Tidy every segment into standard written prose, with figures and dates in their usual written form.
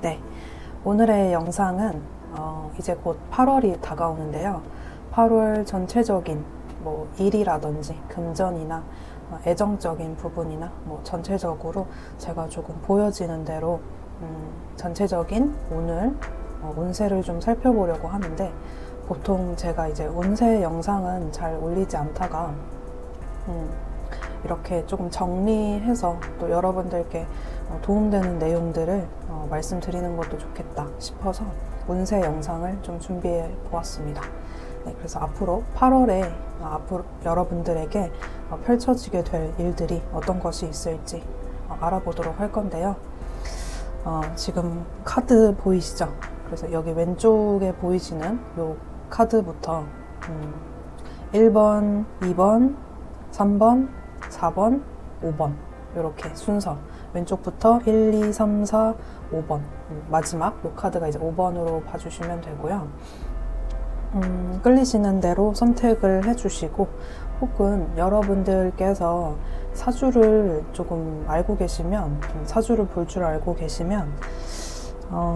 네, 오늘의 영상은 이제 곧 8월이 다가오는데요. 8월 전체적인 뭐 일이라든지 금전이나 애정적인 부분이나 뭐 전체적으로 제가 조금 보여지는 대로 전체적인 오늘 운세를 좀 살펴보려고 하는데, 보통 제가 이제 운세 영상은 잘 올리지 않다가 이렇게 조금 정리해서 또 여러분들께 도움되는 내용들을 말씀드리는 것도 좋겠다 싶어서 운세 영상을 좀 준비해 보았습니다. 네, 그래서 앞으로 8월에 앞으로 여러분들에게 펼쳐지게 될 일들이 어떤 것이 있을지 알아보도록 할 건데요. 지금 카드 보이시죠? 그래서 여기 왼쪽에 보이시는 요 카드부터 1번, 2번, 3번, 4번, 5번 이렇게 순서, 왼쪽부터 1, 2, 3, 4, 5번 마지막 요 카드가 이제 5번으로 봐주시면 되고요. 끌리시는 대로 선택을 해주시고, 혹은 여러분들께서 사주를 조금 알고 계시면, 사주를 볼 줄 알고 계시면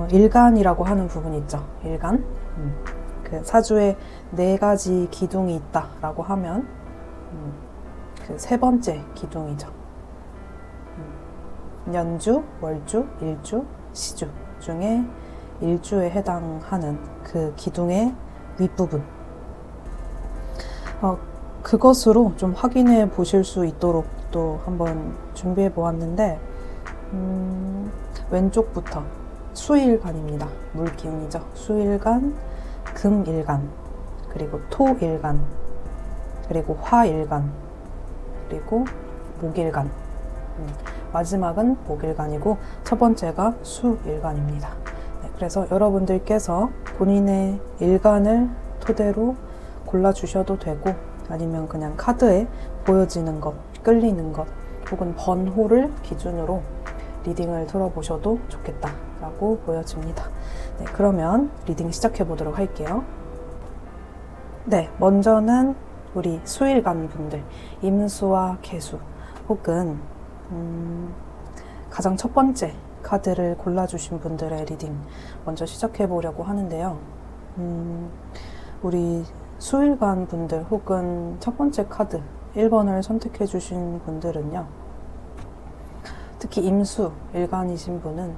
일간이라고 하는 부분이 있죠. 일간. 그 사주에 4가지 기둥이 있다라고 하면 그 3번째 기둥이죠. 연주, 월주, 일주, 시주 중에 일주에 해당하는 그 기둥의 윗부분, 그것으로 좀 확인해 보실 수 있도록 또 한번 준비해 보았는데, 왼쪽부터 수일간입니다. 물기운이죠. 수일간, 금일간, 그리고 토일간, 그리고 화일간, 그리고 목일간, 마지막은 목일간이고 첫 번째가 수일간입니다. 네, 그래서 여러분들께서 본인의 일간을 토대로 골라주셔도 되고, 아니면 그냥 카드에 보여지는 것, 끌리는 것, 혹은 번호를 기준으로 리딩을 들어보셔도 좋겠다라고 보여집니다. 네, 그러면 리딩 시작해 보도록 할게요. 네, 먼저는 우리 수일간 분들, 임수와 개수, 혹은 가장 첫 번째 카드를 골라주신 분들의 리딩 먼저 시작해 보려고 하는데요. 우리 수일간 분들, 혹은 첫 번째 카드 1번을 선택해 주신 분들은요, 특히 임수 일간이신 분은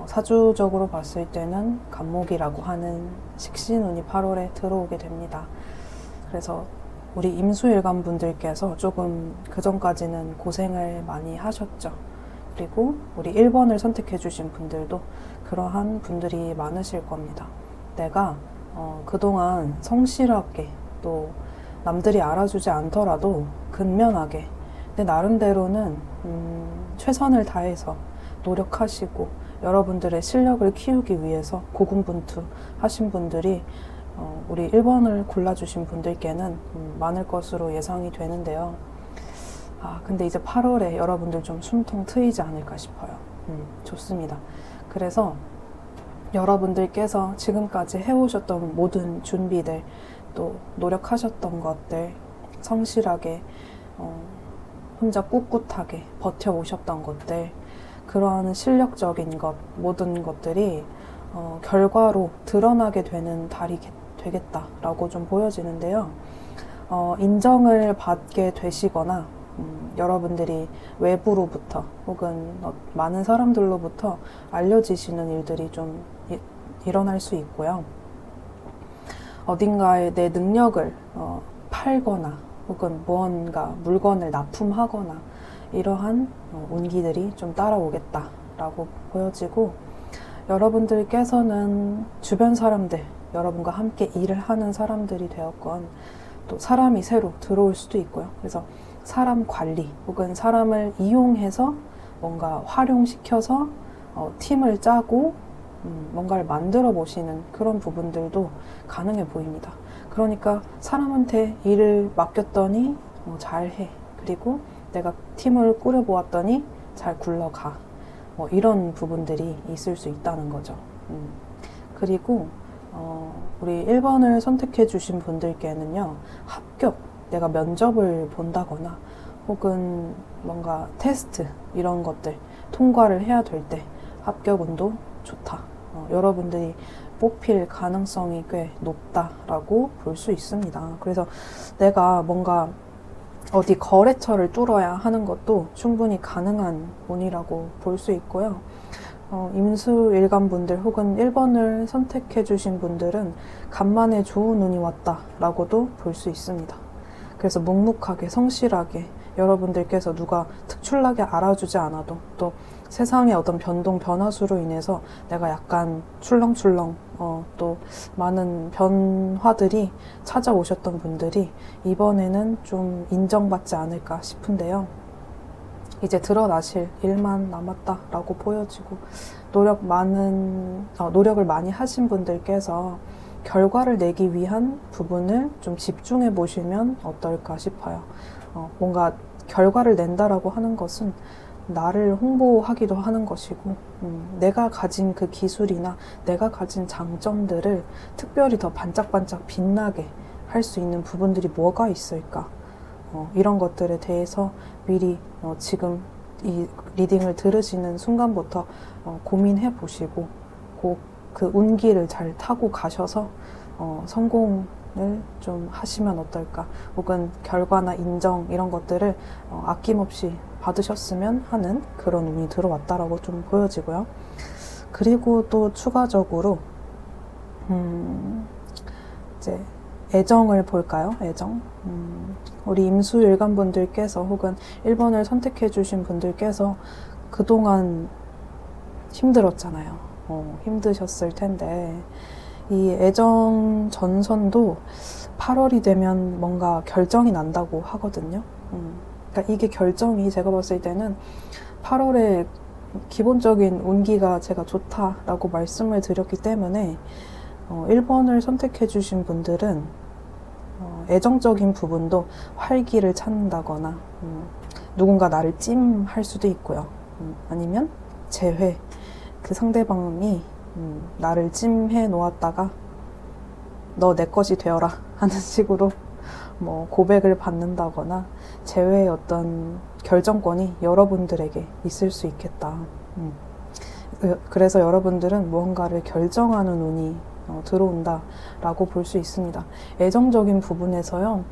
사주적으로 봤을 때는 간목이라고 하는 식신운이 8월에 들어오게 됩니다. 그래서 우리 임수일간 분들께서 조금 그전까지는 고생을 많이 하셨죠. 그리고 우리 1번을 선택해 주신 분들도 그러한 분들이 많으실 겁니다. 내가 그동안 성실하게, 또 남들이 알아주지 않더라도 근면하게, 내 나름대로는 최선을 다해서 노력하시고 여러분들의 실력을 키우기 위해서 고군분투 하신 분들이 우리 1번을 골라주신 분들께는 많을 것으로 예상이 되는데요. 근데 이제 8월에 여러분들 좀 숨통 트이지 않을까 싶어요. 좋습니다. 그래서 여러분들께서 지금까지 해오셨던 모든 준비들, 또 노력하셨던 것들, 성실하게 혼자 꿋꿋하게 버텨오셨던 것들, 그러한 실력적인 것, 모든 것들이 결과로 드러나게 되는 달이 되겠다라고 좀 보여지는데요. 인정을 받게 되시거나 여러분들이 외부로부터, 혹은 많은 사람들로부터 알려지시는 일들이 좀 일어날 수 있고요. 어딘가에 내 능력을 팔거나, 혹은 무언가 물건을 납품하거나, 이러한 운기들이 좀 따라오겠다라고 보여지고, 여러분들께서는 주변 사람들, 여러분과 함께 일을 하는 사람들이 되었건, 또 사람이 새로 들어올 수도 있고요. 그래서 사람 관리, 혹은 사람을 이용해서 뭔가 활용시켜서 팀을 짜고 뭔가를 만들어 보시는 그런 부분들도 가능해 보입니다. 그러니까 사람한테 일을 맡겼더니 잘해, 그리고 내가 팀을 꾸려보았더니 잘 굴러가, 이런 부분들이 있을 수 있다는 거죠. 그리고 우리 1번을 선택해 주신 분들께는요, 합격, 내가 면접을 본다거나, 혹은 뭔가 테스트, 이런 것들 통과를 해야 될 때 합격운도 좋다. 여러분들이 뽑힐 가능성이 꽤 높다라고 볼 수 있습니다. 그래서 내가 뭔가 어디 거래처를 뚫어야 하는 것도 충분히 가능한 운이라고 볼 수 있고요. 임수 일간 분들 혹은 1번을 선택해 주신 분들은 간만에 좋은 운이 왔다라고도 볼 수 있습니다. 그래서 묵묵하게 성실하게 여러분들께서 누가 특출나게 알아주지 않아도 또 세상의 어떤 변동 변화수로 인해서 내가 약간 출렁출렁 또 많은 변화들이 찾아오셨던 분들이 이번에는 좀 인정받지 않을까 싶은데요. 이제 드러나실 일만 남았다라고 보여지고 노력을 많이 하신 분들께서 결과를 내기 위한 부분을 좀 집중해 보시면 어떨까 싶어요. 뭔가 결과를 낸다라고 하는 것은 나를 홍보하기도 하는 것이고 내가 가진 그 기술이나 내가 가진 장점들을 특별히 더 반짝반짝 빛나게 할 수 있는 부분들이 뭐가 있을까? 이런 것들에 대해서 미리 지금 이 리딩을 들으시는 순간부터 고민해 보시고 그 운기를 잘 타고 가셔서 성공을 좀 하시면 어떨까, 혹은 결과나 인정 이런 것들을 아낌없이 받으셨으면 하는 그런 운이 들어왔다라고 좀 보여지고요. 그리고 또 추가적으로 이제 애정을 볼까요? 애정. 우리 임수 일간분들께서 혹은 1번을 선택해 주신 분들께서 그동안 힘들었잖아요. 힘드셨을 텐데 이 애정 전선도 8월이 되면 뭔가 결정이 난다고 하거든요. 그러니까 이게 결정이 제가 봤을 때는 8월에 기본적인 운기가 제가 좋다라고 말씀을 드렸기 때문에 1번을 선택해 주신 분들은 애정적인 부분도 활기를 찾는다거나 누군가 나를 찜할 수도 있고요. 아니면 재회, 그 상대방이 나를 찜해 놓았다가 너 내 것이 되어라 하는 식으로 뭐 고백을 받는다거나 재회의 어떤 결정권이 여러분들에게 있을 수 있겠다. 그래서 여러분들은 무언가를 결정하는 운이 들어온다라고 볼 수 있습니다. 애정적인 부분에서요,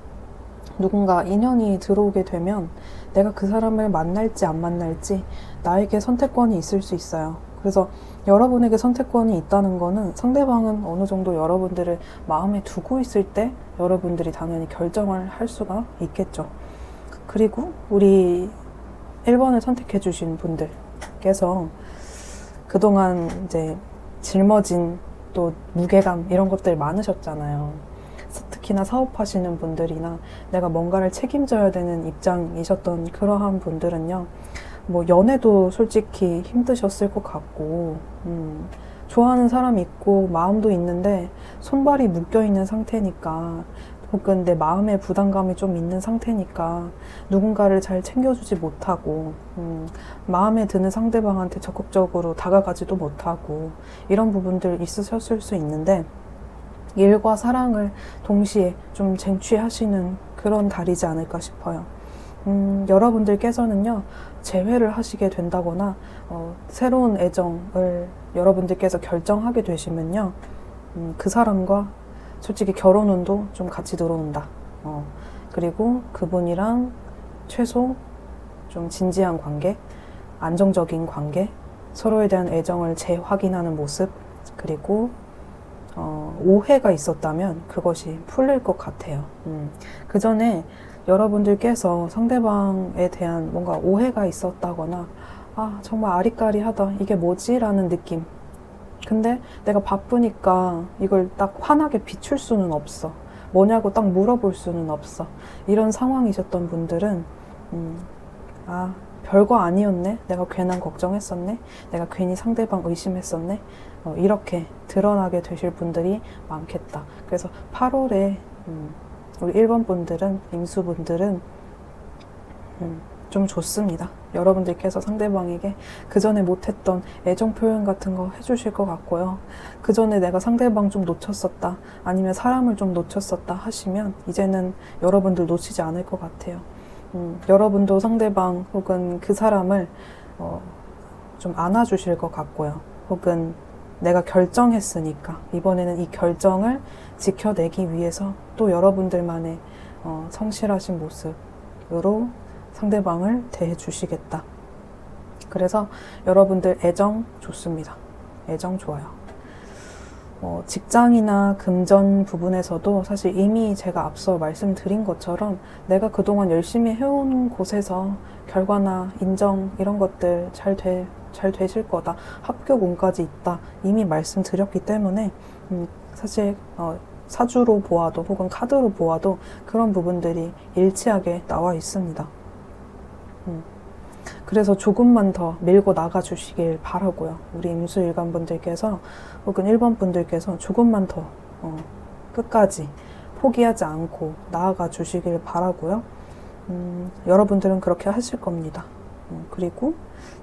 누군가 인연이 들어오게 되면 내가 그 사람을 만날지 안 만날지 나에게 선택권이 있을 수 있어요. 그래서 여러분에게 선택권이 있다는 거는 상대방은 어느 정도 여러분들을 마음에 두고 있을 때 여러분들이 당연히 결정을 할 수가 있겠죠. 그리고 우리 1번을 선택해 주신 분들께서 그동안 이제 짊어진 또 무게감 이런 것들 많으셨잖아요. 특히나 사업하시는 분들이나 내가 뭔가를 책임져야 되는 입장이셨던 그러한 분들은요, 뭐 연애도 솔직히 힘드셨을 것 같고 좋아하는 사람이 있고 마음도 있는데 손발이 묶여있는 상태니까, 혹은 내 마음의 부담감이 좀 있는 상태니까 누군가를 잘 챙겨주지 못하고 마음에 드는 상대방한테 적극적으로 다가가지도 못하고 이런 부분들 있으셨을 수 있는데, 일과 사랑을 동시에 좀 쟁취하시는 그런 달이지 않을까 싶어요. 여러분들께서는요, 재회를 하시게 된다거나 새로운 애정을 여러분들께서 결정하게 되시면요, 그 사람과 솔직히 결혼운도 좀 같이 들어온다. 그리고 그분이랑 최소 좀 진지한 관계, 안정적인 관계, 서로에 대한 애정을 재확인하는 모습, 그리고 오해가 있었다면 그것이 풀릴 것 같아요. 그 전에 여러분들께서 상대방에 대한 뭔가 오해가 있었다거나, 아, 정말 아리까리하다, 이게 뭐지? 라는 느낌. 근데 내가 바쁘니까 이걸 딱 환하게 비출 수는 없어. 뭐냐고 딱 물어볼 수는 없어. 이런 상황이셨던 분들은 아, 별거 아니었네. 내가 괜한 걱정했었네. 내가 괜히 상대방 의심했었네. 이렇게 드러나게 되실 분들이 많겠다. 그래서 8월에 우리 1번 분들은, 임수분들은 좀 좋습니다. 여러분들께서 상대방에게 그 전에 못했던 애정 표현 같은 거 해주실 것 같고요. 그 전에 내가 상대방 좀 놓쳤었다, 아니면 사람을 좀 놓쳤었다 하시면 이제는 여러분들 놓치지 않을 것 같아요. 여러분도 상대방 혹은 그 사람을 좀 안아주실 것 같고요. 혹은 내가 결정했으니까 이번에는 이 결정을 지켜내기 위해서 또 여러분들만의 성실하신 모습으로 상대방을 대해 주시겠다. 그래서 여러분들 애정 좋습니다. 애정 좋아요. 직장이나 금전 부분에서도 사실 이미 제가 앞서 말씀드린 것처럼 내가 그동안 열심히 해온 곳에서 결과나 인정 이런 것들 잘 되실 거다. 합격운까지 있다. 이미 말씀드렸기 때문에 사실 사주로 보아도 혹은 카드로 보아도 그런 부분들이 일치하게 나와 있습니다. 그래서 조금만 더 밀고 나가 주시길 바라고요. 우리 임수일간분들께서 혹은 1번 분들께서 조금만 더 끝까지 포기하지 않고 나아가 주시길 바라고요. 여러분들은 그렇게 하실 겁니다. 그리고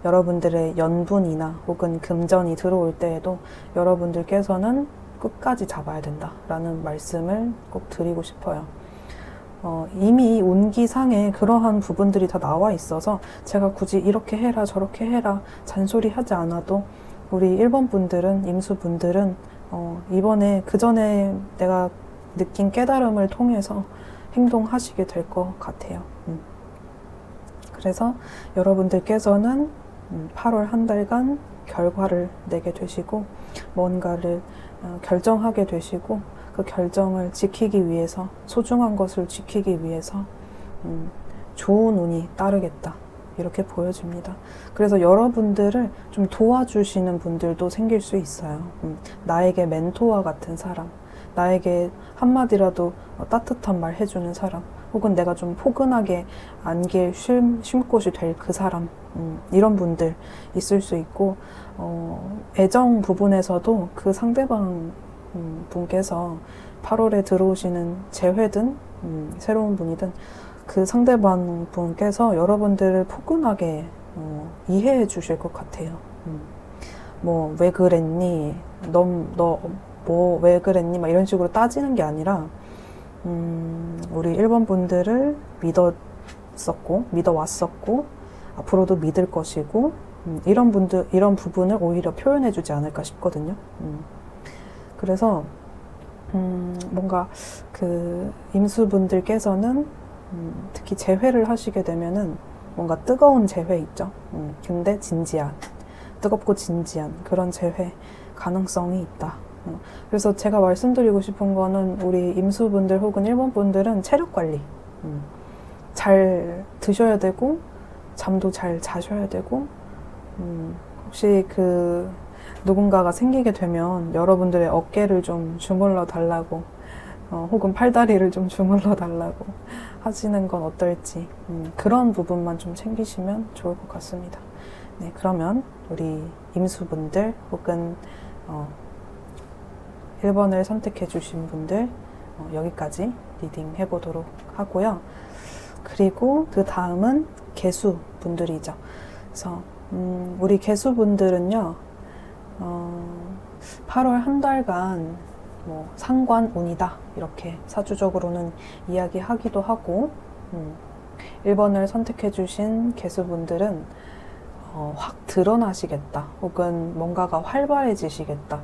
여러분들의 연분이나 혹은 금전이 들어올 때에도 여러분들께서는 끝까지 잡아야 된다라는 말씀을 꼭 드리고 싶어요. 이미 운기상에 그러한 부분들이 다 나와 있어서 제가 굳이 이렇게 해라 저렇게 해라 잔소리 하지 않아도 우리 1번 분들은, 임수 분들은 이번에 그 전에 내가 느낀 깨달음을 통해서 행동하시게 될 것 같아요. 그래서 여러분들께서는 8월 한 달간 결과를 내게 되시고 뭔가를 결정하게 되시고 그 결정을 지키기 위해서, 소중한 것을 지키기 위해서 좋은 운이 따르겠다 이렇게 보여집니다. 그래서 여러분들을 좀 도와주시는 분들도 생길 수 있어요. 나에게 멘토와 같은 사람, 나에게 한마디라도 따뜻한 말 해주는 사람, 혹은 내가 좀 포근하게 안길 쉴 곳이 될 그 사람, 이런 분들 있을 수 있고, 애정 부분에서도 그 상대방 분께서 8월에 들어오시는 재회든 새로운 분이든 그 상대방 분께서 여러분들을 포근하게 이해해 주실 것 같아요. 뭐 왜 그랬니? 너 뭐 왜 그랬니? 막 이런 식으로 따지는 게 아니라 우리 1번 분들을 믿어왔었고 앞으로도 믿을 것이고 이런 부분을 오히려 표현해 주지 않을까 싶거든요. 그래서 뭔가 그 임수분들께서는 특히 재회를 하시게 되면은 뭔가 뜨거운 재회 있죠. 근데 뜨겁고 진지한 그런 재회 가능성이 있다. 그래서 제가 말씀드리고 싶은 거는 우리 임수분들 혹은 1번 분들은 체력 관리 잘 드셔야 되고 잠도 잘 자셔야 되고 혹시 그 누군가가 생기게 되면 여러분들의 어깨를 좀 주물러 달라고 혹은 팔다리를 좀 주물러 달라고 하시는 건 어떨지 그런 부분만 좀 챙기시면 좋을 것 같습니다. 네, 그러면 우리 임수분들 혹은 1번을 선택해 주신 분들 여기까지 리딩 해보도록 하고요. 그리고 그 다음은 개수분들이죠. 그래서 우리 개수분들은요 8월 한 달간 뭐 상관운이다 이렇게 사주적으로는 이야기하기도 하고 1번을 선택해 주신 개수분들은 확 드러나시겠다 혹은 뭔가가 활발해지시겠다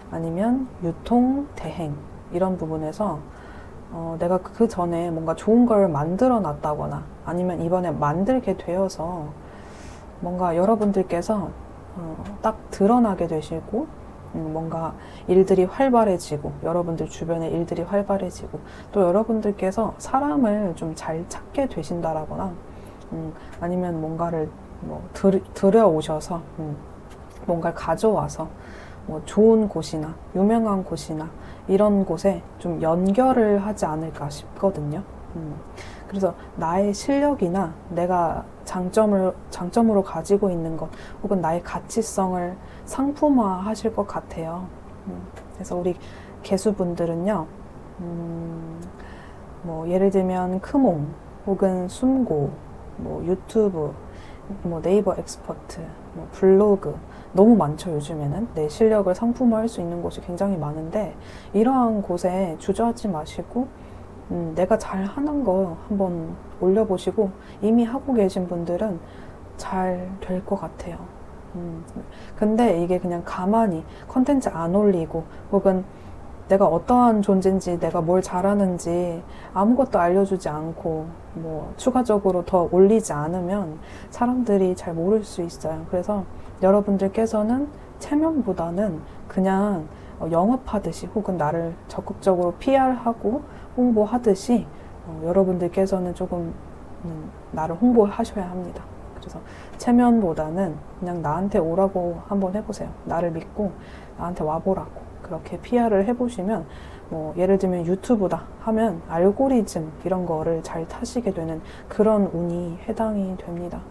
아니면 유통, 대행 이런 부분에서 내가 그 전에 뭔가 좋은 걸 만들어 놨다거나 아니면 이번에 만들게 되어서 뭔가 여러분들께서 딱 드러나게 되시고 뭔가 일들이 활발해지고 여러분들 주변의 일들이 활발해지고 또 여러분들께서 사람을 좀 잘 찾게 되신다라거나 아니면 뭔가를 뭐 들여오셔서 뭔가를 가져와서 뭐 좋은 곳이나 유명한 곳이나 이런 곳에 좀 연결을 하지 않을까 싶거든요. 그래서 나의 실력이나 내가 장점으로 가지고 있는 것 혹은 나의 가치성을 상품화 하실 것 같아요. 그래서 우리 개수분들은요 뭐 예를 들면 크몽 혹은 숨고 뭐 유튜브 뭐 네이버 엑스퍼트 뭐 블로그 너무 많죠. 요즘에는 내 실력을 상품화할 수 있는 곳이 굉장히 많은데 이러한 곳에 주저하지 마시고 내가 잘하는 거 한번 올려보시고 이미 하고 계신 분들은 잘 될 것 같아요. 근데 이게 그냥 가만히 컨텐츠 안 올리고 혹은 내가 어떠한 존재인지 내가 뭘 잘하는지 아무것도 알려주지 않고 뭐 추가적으로 더 올리지 않으면 사람들이 잘 모를 수 있어요. 그래서 여러분들께서는 체면보다는 그냥 영업하듯이 혹은 나를 적극적으로 PR하고 홍보하듯이 여러분들께서는 조금 나를 홍보하셔야 합니다. 그래서 체면보다는 그냥 나한테 오라고 한번 해보세요. 나를 믿고 나한테 와보라고 그렇게 PR을 해보시면 뭐 예를 들면 유튜브다 하면 알고리즘 이런 거를 잘 타시게 되는 그런 운이 해당이 됩니다.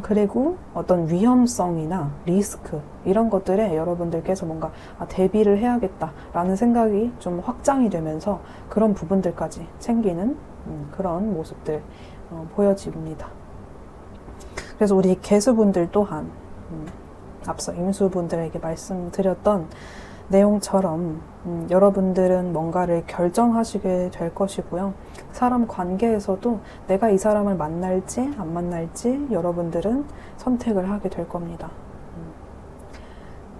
그리고 어떤 위험성이나 리스크 이런 것들에 여러분들께서 뭔가 대비를 해야겠다라는 생각이 좀 확장이 되면서 그런 부분들까지 챙기는 그런 모습들 보여집니다. 그래서 우리 개수분들 또한 앞서 임수분들에게 말씀드렸던 내용처럼 여러분들은 뭔가를 결정하시게 될 것이고요. 사람 관계에서도 내가 이 사람을 만날지 안 만날지 여러분들은 선택을 하게 될 겁니다.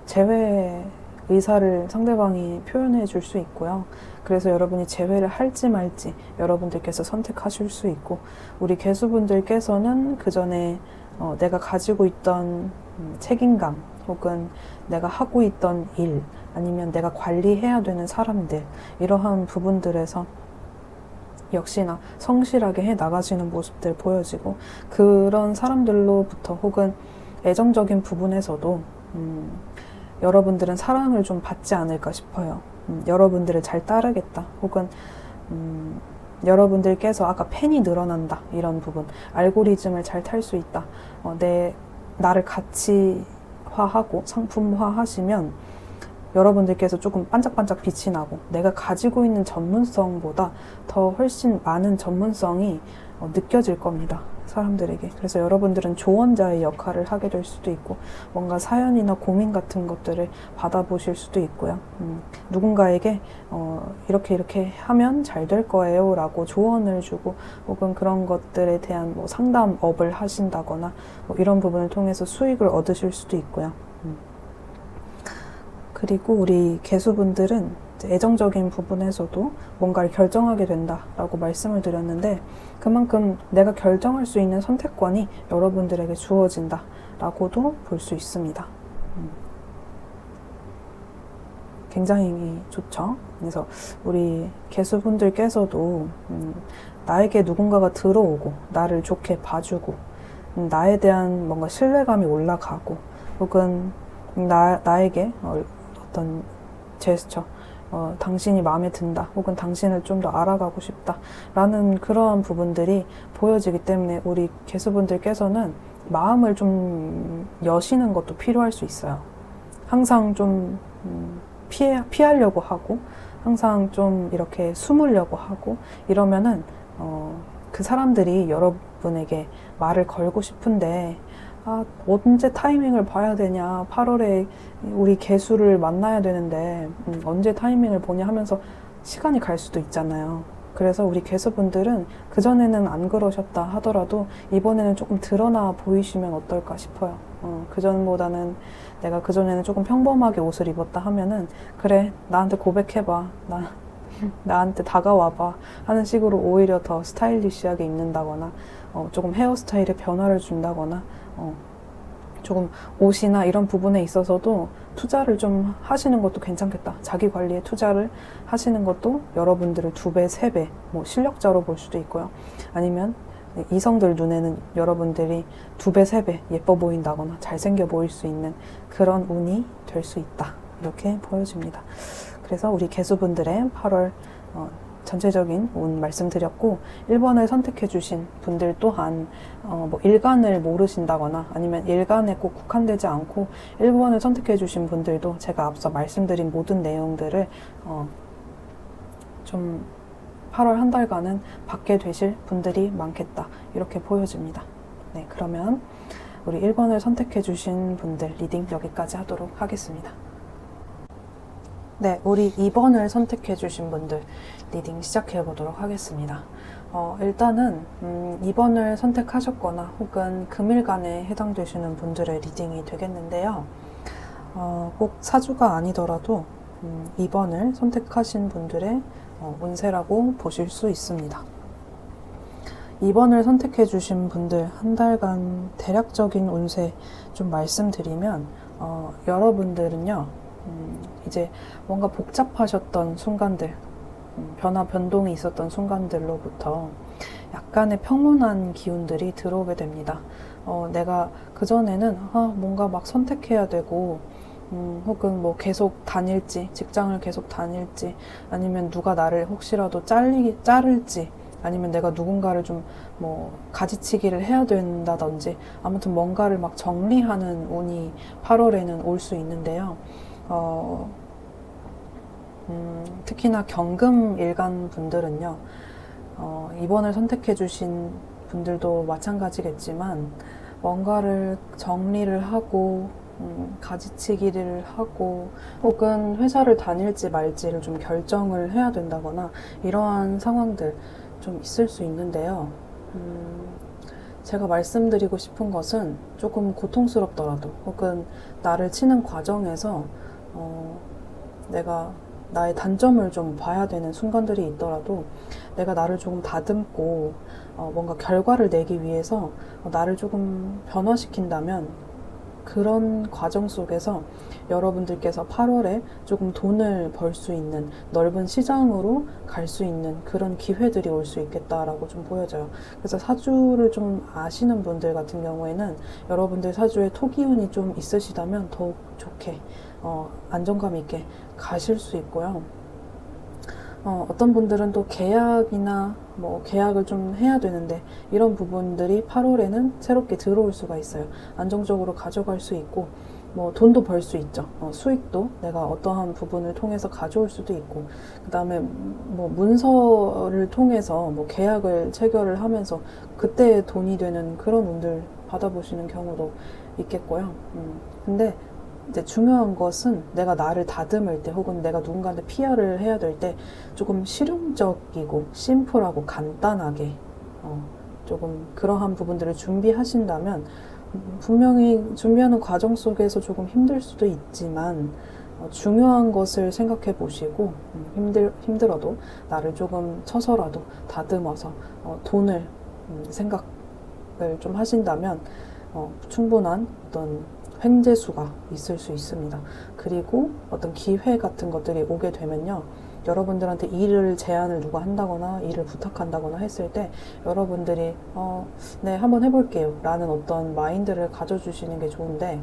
재회 의사를 상대방이 표현해 줄 수 있고요. 그래서 여러분이 재회를 할지 말지 여러분들께서 선택하실 수 있고, 우리 개수분들께서는 그 전에 내가 가지고 있던 책임감 혹은 내가 하고 있던 일 아니면 내가 관리해야 되는 사람들 이러한 부분들에서 역시나 성실하게 해 나가시는 모습들 보여지고, 그런 사람들로부터 혹은 애정적인 부분에서도 여러분들은 사랑을 좀 받지 않을까 싶어요. 여러분들을 잘 따르겠다 혹은 여러분들께서 아까 팬이 늘어난다 이런 부분, 알고리즘을 잘 탈 수 있다, 나를 가치화하고 상품화하시면 여러분들께서 조금 반짝반짝 빛이 나고 내가 가지고 있는 전문성보다 더 훨씬 많은 전문성이 느껴질 겁니다, 사람들에게. 그래서 여러분들은 조언자의 역할을 하게 될 수도 있고, 뭔가 사연이나 고민 같은 것들을 받아보실 수도 있고요. 누군가에게 이렇게 하면 잘 될 거예요 라고 조언을 주고, 혹은 그런 것들에 대한 뭐 상담업을 하신다거나 뭐 이런 부분을 통해서 수익을 얻으실 수도 있고요. 그리고 우리 개수분들은 애정적인 부분에서도 뭔가를 결정하게 된다라고 말씀을 드렸는데, 그만큼 내가 결정할 수 있는 선택권이 여러분들에게 주어진다라고도 볼 수 있습니다. 굉장히 좋죠. 그래서 우리 개수분들께서도 나에게 누군가가 들어오고 나를 좋게 봐주고 나에 대한 뭔가 신뢰감이 올라가고, 혹은 나에게 어떤 제스처, 당신이 마음에 든다 혹은 당신을 좀 더 알아가고 싶다 라는 그러한 부분들이 보여지기 때문에 우리 개수분들께서는 마음을 좀 여시는 것도 필요할 수 있어요. 항상 좀 피하려고 하고 항상 좀 이렇게 숨으려고 하고 이러면은 그 사람들이 여러분에게 말을 걸고 싶은데 언제 타이밍을 봐야 되냐, 8월에 우리 개수를 만나야 되는데 언제 타이밍을 보냐 하면서 시간이 갈 수도 있잖아요. 그래서 우리 개수분들은 그전에는 안 그러셨다 하더라도 이번에는 조금 드러나 보이시면 어떨까 싶어요. 그전보다는 내가 그전에는 조금 평범하게 옷을 입었다 하면은 그래, 나한테 고백해봐, 나한테 다가와봐 하는 식으로 오히려 더 스타일리시하게 입는다거나 조금 헤어스타일에 변화를 준다거나 조금 옷이나 이런 부분에 있어서도 투자를 좀 하시는 것도 괜찮겠다. 자기 관리에 투자를 하시는 것도 여러분들을 2배, 3배 뭐 실력자로 볼 수도 있고요. 아니면 이성들 눈에는 여러분들이 2배, 3배 예뻐 보인다거나 잘생겨 보일 수 있는 그런 운이 될 수 있다, 이렇게 보여집니다. 그래서 우리 개수분들의 8월 전체적인 운 말씀드렸고, 1번을 선택해 주신 분들 또한 뭐 일간을 모르신다거나 아니면 일간에 꼭 국한되지 않고 1번을 선택해 주신 분들도 제가 앞서 말씀드린 모든 내용들을 좀 8월 한 달간은 받게 되실 분들이 많겠다, 이렇게 보여집니다. 네, 그러면 우리 1번을 선택해 주신 분들 리딩 여기까지 하도록 하겠습니다. 네, 우리 2번을 선택해 주신 분들 리딩 시작해 보도록 하겠습니다. 일단은 2번을 선택하셨거나 혹은 금일간에 해당되시는 분들의 리딩이 되겠는데요. 꼭 사주가 아니더라도 2번을 선택하신 분들의 운세라고 보실 수 있습니다. 2번을 선택해 주신 분들 한 달간 대략적인 운세 좀 말씀드리면 여러분들은요 이제 뭔가 복잡하셨던 순간들, 변화 변동이 있었던 순간들로부터 약간의 평온한 기운들이 들어오게 됩니다. 내가 그전에는 뭔가 막 선택해야 되고 혹은 뭐 계속 다닐지, 직장을 계속 다닐지, 아니면 누가 나를 혹시라도 자를지, 아니면 내가 누군가를 좀 뭐 가지치기를 해야 된다든지, 아무튼 뭔가를 막 정리하는 운이 8월에는 올 수 있는데요. 특히나 경금 일간 분들은요, 이번을 선택해 주신 분들도 마찬가지겠지만, 뭔가를 정리를 하고, 가지치기를 하고, 혹은 회사를 다닐지 말지를 좀 결정을 해야 된다거나, 이러한 상황들 좀 있을 수 있는데요. 제가 말씀드리고 싶은 것은 조금 고통스럽더라도, 혹은 나를 치는 과정에서, 내가 나의 단점을 좀 봐야 되는 순간들이 있더라도 내가 나를 조금 다듬고 뭔가 결과를 내기 위해서 나를 조금 변화시킨다면 그런 과정 속에서 여러분들께서 8월에 조금 돈을 벌 수 있는 넓은 시장으로 갈 수 있는 그런 기회들이 올 수 있겠다라고 좀 보여져요. 그래서 사주를 좀 아시는 분들 같은 경우에는 여러분들 사주에 토기운이 좀 있으시다면 더욱 좋게 안정감 있게 가실 수 있고요. 어떤 분들은 또 계약이나 뭐 계약을 좀 해야 되는데 이런 부분들이 8월에는 새롭게 들어올 수가 있어요. 안정적으로 가져갈 수 있고 뭐 돈도 벌 수 있죠. 수익도 내가 어떠한 부분을 통해서 가져올 수도 있고, 그 다음에 뭐 문서를 통해서 뭐 계약을 체결을 하면서 그때 돈이 되는 그런 운들 받아보시는 경우도 있겠고요. 근데 이제 중요한 것은 내가 나를 다듬을 때 혹은 내가 누군가한테 PR을 해야 될 때 조금 실용적이고 심플하고 간단하게 조금 그러한 부분들을 준비하신다면 분명히 준비하는 과정 속에서 조금 힘들 수도 있지만 중요한 것을 생각해 보시고 힘들어도 나를 조금 쳐서라도 다듬어서 돈을 생각을 좀 하신다면 충분한 어떤 횡재수가 있을 수 있습니다. 그리고 어떤 기회 같은 것들이 오게 되면요, 여러분들한테 일을 제안을 누가 한다거나 일을 부탁한다거나 했을 때 여러분들이 네, 한번 해볼게요 라는 어떤 마인드를 가져주시는 게 좋은데,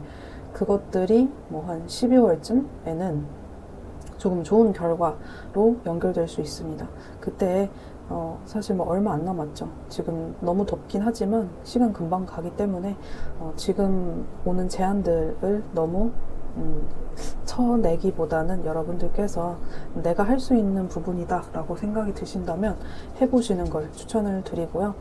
그것들이 뭐 한 12월쯤에는 조금 좋은 결과로 연결될 수 있습니다. 그때 사실 뭐 얼마 안 남았죠. 지금 너무 덥긴 하지만 시간 금방 가기 때문에 지금 오는 제안들을 너무 쳐내기보다는 여러분들께서 내가 할 수 있는 부분이다 라고 생각이 드신다면 해보시는 걸 추천을 드리고요.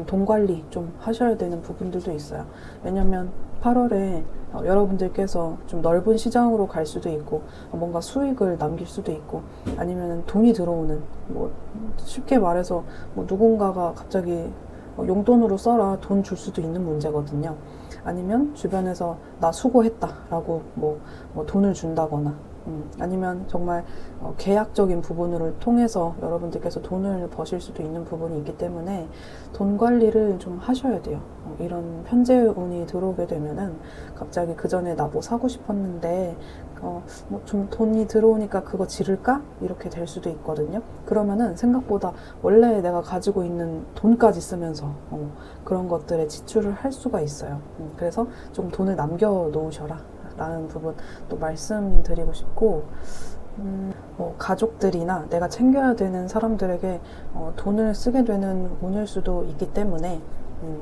돈 관리 좀 하셔야 되는 부분들도 있어요. 왜냐면 8월에 여러분들께서 좀 넓은 시장으로 갈 수도 있고 뭔가 수익을 남길 수도 있고, 아니면 돈이 들어오는, 뭐 쉽게 말해서 뭐 누군가가 갑자기 용돈으로 써라 돈 줄 수도 있는 문제거든요. 아니면 주변에서 나 수고했다 라고 뭐 돈을 준다거나, 아니면 정말 계약적인 부분을 통해서 여러분들께서 돈을 버실 수도 있는 부분이 있기 때문에 돈 관리를 좀 하셔야 돼요. 이런 편재운이 들어오게 되면은 갑자기 그 전에 나 뭐 사고 싶었는데 뭐 좀 돈이 들어오니까 그거 지를까? 이렇게 될 수도 있거든요. 그러면은 생각보다 원래 내가 가지고 있는 돈까지 쓰면서 그런 것들에 지출을 할 수가 있어요. 그래서 좀 돈을 남겨 놓으셔라 라는 부분 또 말씀드리고 싶고, 뭐 가족들이나 내가 챙겨야 되는 사람들에게 돈을 쓰게 되는 운일 수도 있기 때문에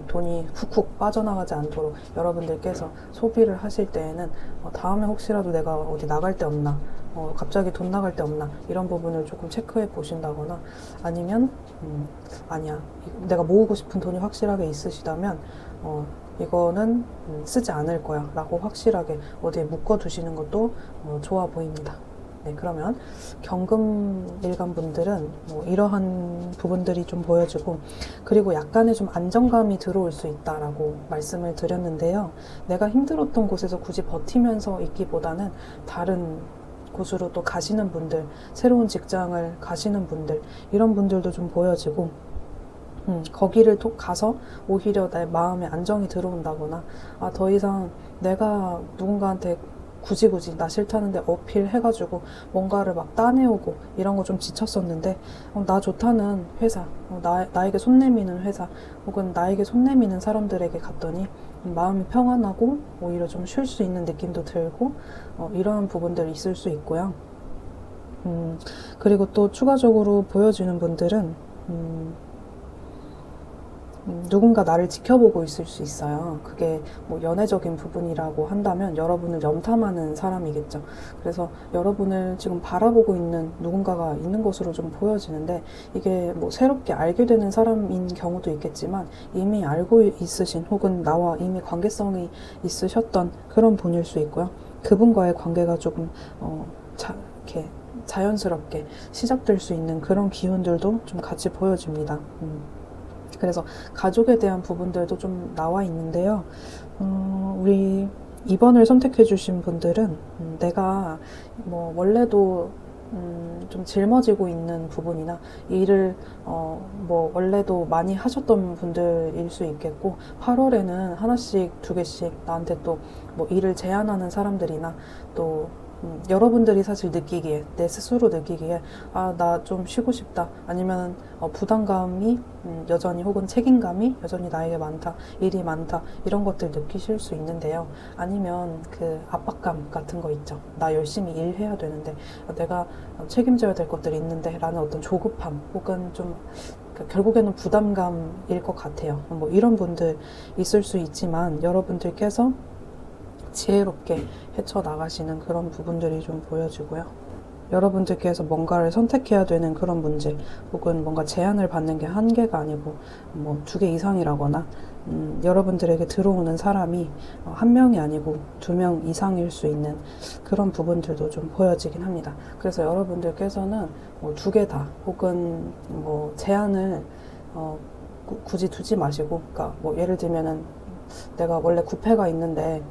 돈이 훅훅 빠져나가지 않도록 여러분들께서 소비를 하실 때에는 다음에 혹시라도 내가 어디 나갈 데 없나, 갑자기 돈 나갈 데 없나, 이런 부분을 조금 체크해 보신다거나, 아니면 아니야, 내가 모으고 싶은 돈이 확실하게 있으시다면 이거는 쓰지 않을 거야 라고 확실하게 어디에 묶어 두시는 것도 좋아 보입니다. 네, 그러면 경금 일간 분들은 뭐 이러한 부분들이 좀 보여지고, 그리고 약간의 좀 안정감이 들어올 수 있다라고 말씀을 드렸는데요. 내가 힘들었던 곳에서 굳이 버티면서 있기보다는 다른 곳으로 또 가시는 분들, 새로운 직장을 가시는 분들, 이런 분들도 좀 보여지고, 거기를 또 가서 오히려 내 마음에 안정이 들어온다거나, 아, 더 이상 내가 누군가한테 굳이 나 싫다는데 어필해가지고 뭔가를 막 따내오고 이런 거 좀 지쳤었는데, 나 좋다는 회사, 나에게 손 내미는 회사, 혹은 나에게 손 내미는 사람들에게 갔더니 마음이 평안하고 오히려 좀 쉴 수 있는 느낌도 들고, 이러한 부분들이 있을 수 있고요. 그리고 또 추가적으로 보여지는 분들은 누군가 나를 지켜보고 있을 수 있어요. 그게 뭐 연애적인 부분이라고 한다면 여러분을 염탐하는 사람이겠죠. 그래서 여러분을 지금 바라보고 있는 누군가가 있는 것으로 좀 보여지는데, 이게 뭐 새롭게 알게 되는 사람인 경우도 있겠지만 이미 알고 있으신, 혹은 나와 이미 관계성이 있으셨던 그런 분일 수 있고요. 그분과의 관계가 조금 이렇게 자연스럽게 시작될 수 있는 그런 기운들도 좀 같이 보여집니다. 그래서 가족에 대한 부분들도 좀 나와 있는데요. 우리 2번을 선택해 주신 분들은 내가 뭐 원래도 좀 짊어지고 있는 부분이나 일을 뭐 원래도 많이 하셨던 분들일 수 있겠고, 8월에는 하나씩 두 개씩 나한테 또 뭐 일을 제안하는 사람들이나, 또 여러분들이 사실 느끼기에, 내 스스로 느끼기에, 아, 나 좀 쉬고 싶다, 아니면 부담감이 여전히, 혹은 책임감이 여전히 나에게 많다, 일이 많다, 이런 것들 느끼실 수 있는데요. 아니면 그 압박감 같은 거 있죠. 나 열심히 일해야 되는데, 내가 책임져야 될 것들이 있는데 라는 어떤 조급함, 혹은 좀 결국에는 부담감일 것 같아요. 뭐 이런 분들 있을 수 있지만, 여러분들께서 지혜롭게 헤쳐나가시는 그런 부분들이 좀 보여지고요. 여러분들께서 뭔가를 선택해야 되는 그런 문제, 혹은 뭔가 제한을 받는 게 한 개가 아니고 뭐 2개 이상이라거나, 여러분들에게 들어오는 사람이 한 명이 아니고 2명 이상일 수 있는 그런 부분들도 좀 보여지긴 합니다. 그래서 여러분들께서는 뭐 2개 다, 혹은 뭐 제한을 굳이 두지 마시고, 그러니까 뭐 예를 들면은 내가 원래 9패가 있는데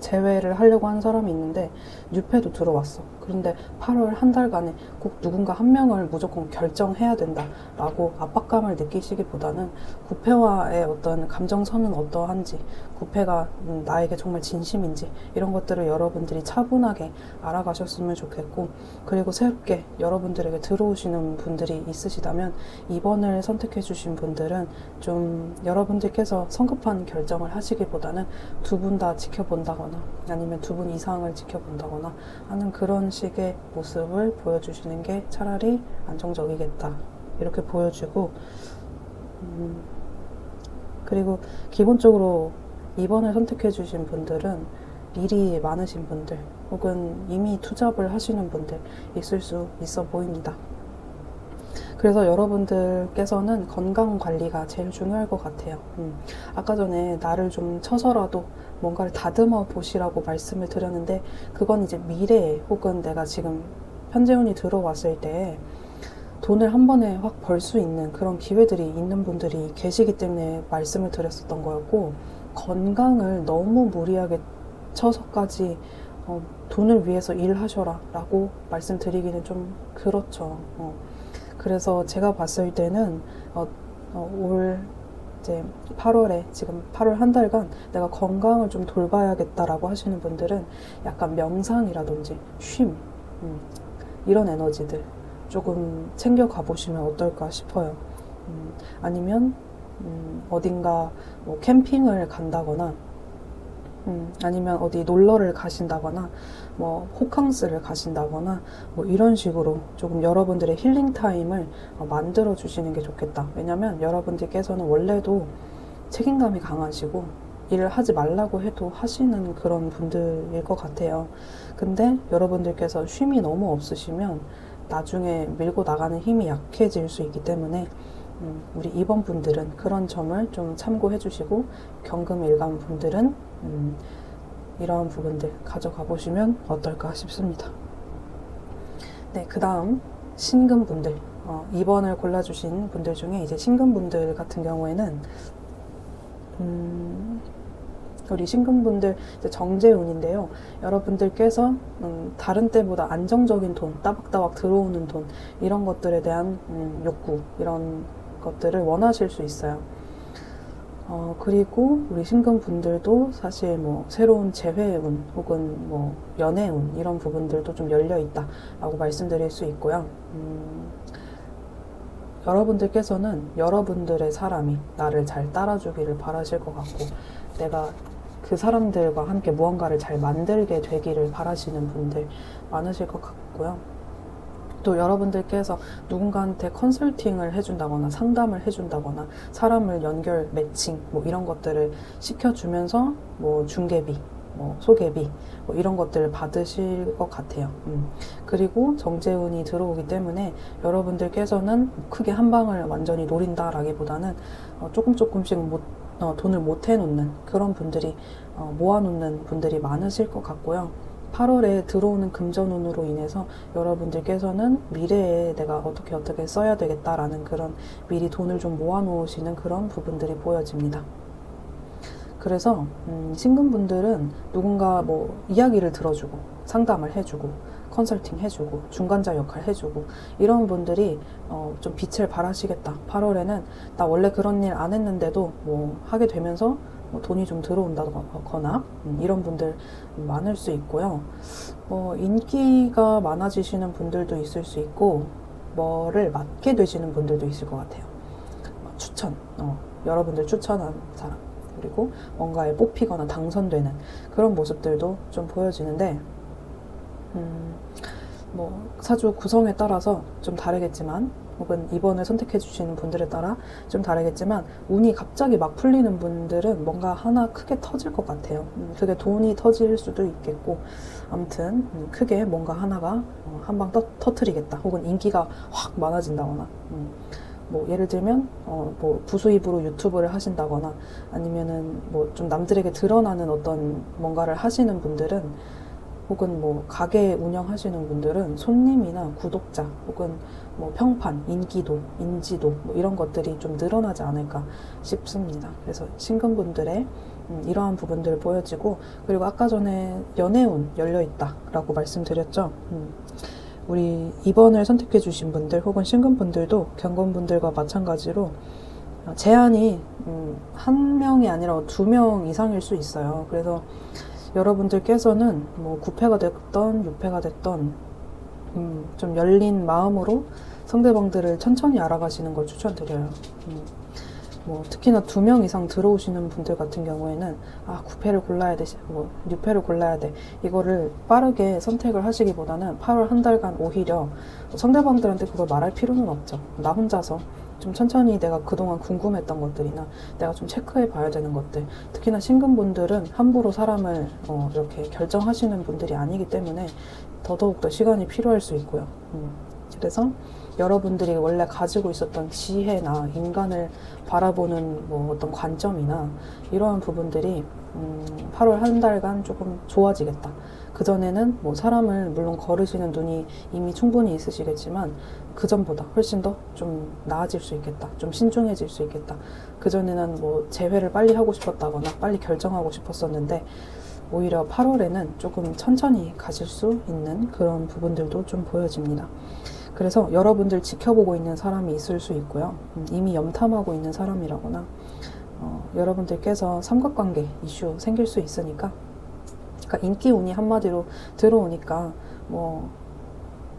제외를 하려고 한 사람이 있는데 6회도 들어왔어. 그런데 8월 한 달간에 꼭 누군가 한 명을 무조건 결정해야 된다라고 압박감을 느끼시기보다는 9회와의 어떤 감정선은 어떠한지, 9회가 나에게 정말 진심인지, 이런 것들을 여러분들이 차분하게 알아가셨으면 좋겠고, 그리고 새롭게 여러분들에게 들어오시는 분들이 있으시다면 2번을 선택해 주신 분들은 좀 여러분들께서 성급한 결정을 하시기보다는 2분 다 지켜본다거나, 아니면 2분 이상을 지켜본다거나 하는 그런 식의 모습을 보여주시는 게 차라리 안정적이겠다, 이렇게 보여지고, 그리고 기본적으로 2번을 선택해 주신 분들은 일이 많으신 분들, 혹은 이미 투잡을 하시는 분들 있을 수 있어 보입니다. 그래서 여러분들께서는 건강 관리가 제일 중요할 것 같아요. 아까 전에 나를 좀 쳐서라도 뭔가를 다듬어 보시라고 말씀을 드렸는데, 그건 이제 미래에, 혹은 내가 지금 현재운이 들어왔을 때 돈을 한 번에 확 벌 수 있는 그런 기회들이 있는 분들이 계시기 때문에 말씀을 드렸었던 거였고, 건강을 너무 무리하게 쳐서까지 돈을 위해서 일하셔라 라고 말씀드리기는 좀 그렇죠. 그래서 제가 봤을 때는 올 이제 8월에, 지금 8월 한 달간 내가 건강을 좀 돌봐야겠다라고 하시는 분들은 약간 명상이라든지 쉼, 이런 에너지들 조금 챙겨가 보시면 어떨까 싶어요. 아니면 어딘가 뭐 캠핑을 간다거나, 아니면 어디 놀러를 가신다거나, 뭐 호캉스를 가신다거나, 뭐 이런 식으로 조금 여러분들의 힐링 타임을 만들어 주시는 게 좋겠다. 왜냐면 여러분들께서는 원래도 책임감이 강하시고 일을 하지 말라고 해도 하시는 그런 분들일 것 같아요. 근데 여러분들께서 쉼이 너무 없으시면 나중에 밀고 나가는 힘이 약해질 수 있기 때문에 우리 2번 분들은 그런 점을 좀 참고해 주시고, 경금 일간 분들은 이러한 부분들 가져가 보시면 어떨까 싶습니다. 네, 그 다음 신금분들. 2번을 골라주신 분들 중에 이제 신금분들 같은 경우에는 우리 신금분들 이제 정제운인데요. 여러분들께서 다른 때보다 안정적인 돈, 따박따박 들어오는 돈, 이런 것들에 대한 욕구, 이런 것들을 원하실 수 있어요. 그리고 우리 신금분들도 사실 뭐 새로운 재회운 혹은 뭐 연애운 이런 부분들도 좀 열려 있다라고 말씀드릴 수 있고요. 여러분들께서는 여러분들의 사람이 나를 잘 따라주기를 바라실 것 같고, 내가 그 사람들과 함께 무언가를 잘 만들게 되기를 바라시는 분들 많으실 것 같고요. 또 여러분들께서 누군가한테 컨설팅을 해준다거나 상담을 해준다거나 사람을 연결, 매칭 뭐 이런 것들을 시켜주면서 뭐 중개비, 뭐 소개비 뭐 이런 것들을 받으실 것 같아요. 그리고 정제운이 들어오기 때문에 여러분들께서는 크게 한 방을 완전히 노린다라기보다는 조금씩 돈을 못 해놓는 그런 분들이 모아놓는 분들이 많으실 것 같고요. 8월에 들어오는 금전운으로 인해서 여러분들께서는 미래에 내가 어떻게 써야 되겠다라는 그런 미리 돈을 좀 모아놓으시는 그런 부분들이 보여집니다. 그래서 신금분들은 누군가 뭐 이야기를 들어주고 상담을 해주고 컨설팅 해주고 중간자 역할 해주고 이런 분들이 좀 빛을 발하시겠다. 8월에는 나 원래 그런 일 안 했는데도 뭐 하게 되면서 뭐 돈이 좀 들어온다거나 이런 분들 많을 수 있고요. 인기가 많아지시는 분들도 있을 수 있고 뭐를 맡게 되시는 분들도 있을 것 같아요. 추천, 여러분들 추천한 사람, 그리고 뭔가에 뽑히거나 당선되는 그런 모습들도 좀 보여지는데 뭐 사주 구성에 따라서 좀 다르겠지만 혹은 2번을 선택해 주시는 분들에 따라 좀 다르겠지만 운이 갑자기 막 풀리는 분들은 뭔가 하나 크게 터질 것 같아요. 그게 돈이 터질 수도 있겠고 아무튼 크게 뭔가 하나가 한 방 터트리겠다 혹은 인기가 확 많아진다거나 뭐 예를 들면 뭐 부수입으로 유튜브를 하신다거나 아니면은 뭐 좀 남들에게 드러나는 어떤 뭔가를 하시는 분들은 혹은 뭐 가게 운영하시는 분들은 손님이나 구독자 혹은 뭐 평판, 인기도, 인지도 뭐 이런 것들이 좀 늘어나지 않을까 싶습니다. 그래서 신금분들의 이러한 부분들 보여지고, 그리고 아까 전에 연애운 열려있다라고 말씀드렸죠. 우리 2번을 선택해 주신 분들 혹은 신금분들도 경건분들과 마찬가지로 제한이 한 명이 아니라 2명 이상일 수 있어요. 그래서 여러분들께서는 뭐 9패가 됐던 6패가 됐던 좀 열린 마음으로 상대방들을 천천히 알아가시는 걸 추천드려요. 뭐 특히나 2명 이상 들어오시는 분들 같은 경우에는 9패를 골라야 돼, 뭐 6패를 골라야 돼, 이거를 빠르게 선택을 하시기보다는 8월 한 달간 오히려 상대방들한테 그걸 말할 필요는 없죠. 나 혼자서 좀 천천히 내가 그동안 궁금했던 것들이나 내가 좀 체크해 봐야 되는 것들, 특히나 신금분들은 함부로 사람을 이렇게 결정하시는 분들이 아니기 때문에 더더욱 시간이 필요할 수 있고요. 그래서 여러분들이 원래 가지고 있었던 지혜나 인간을 바라보는 뭐 어떤 관점이나 이러한 부분들이 8월 한 달간 조금 좋아지겠다. 그전에는 뭐 사람을 물론 거르시는 눈이 이미 충분히 있으시겠지만 그전보다 훨씬 더 좀 나아질 수 있겠다. 좀 신중해질 수 있겠다. 그전에는 뭐 재회를 빨리 하고 싶었다거나 빨리 결정하고 싶었었는데 오히려 8월에는 조금 천천히 가실 수 있는 그런 부분들도 좀 보여집니다. 그래서 여러분들 지켜보고 있는 사람이 있을 수 있고요. 이미 염탐하고 있는 사람이라거나 여러분들께서 삼각관계 이슈 생길 수 있으니까, 그러니까 인기 운이 한마디로 들어오니까 뭐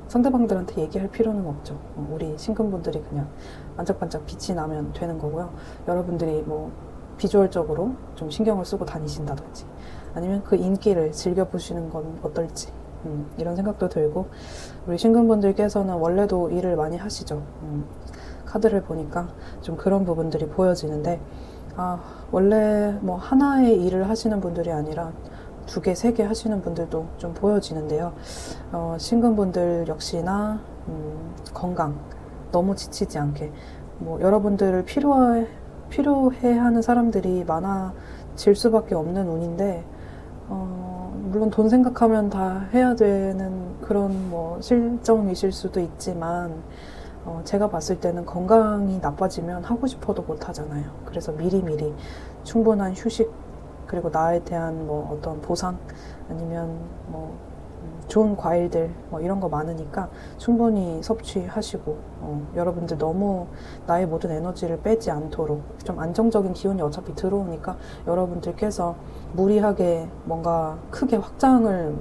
상대방들한테 얘기할 필요는 없죠. 우리 신금분들이 그냥 반짝반짝 빛이 나면 되는 거고요. 여러분들이 뭐 비주얼적으로 좀 신경을 쓰고 다니신다든지 아니면 그 인기를 즐겨보시는 건 어떨지 이런 생각도 들고, 우리 신금분들께서는 원래도 일을 많이 하시죠. 카드를 보니까 좀 그런 부분들이 보여지는데 원래 뭐 하나의 일을 하시는 분들이 아니라 2개, 3개 하시는 분들도 좀 보여지는데요. 신금분들 역시나 건강 너무 지치지 않게, 뭐 여러분들을 필요해하는 사람들이 많아질 수밖에 없는 운인데 물론 돈 생각하면 다 해야 되는 그런 뭐 실정이실 수도 있지만 제가 봤을 때는 건강이 나빠지면 하고 싶어도 못 하잖아요. 그래서 미리미리 충분한 휴식 그리고 나에 대한 뭐 어떤 보상 아니면 뭐 좋은 과일들 뭐 이런 거 많으니까 충분히 섭취하시고 여러분들 너무 나의 모든 에너지를 빼지 않도록 좀 안정적인 기운이 어차피 들어오니까 여러분들께서 무리하게 뭔가 크게 확장을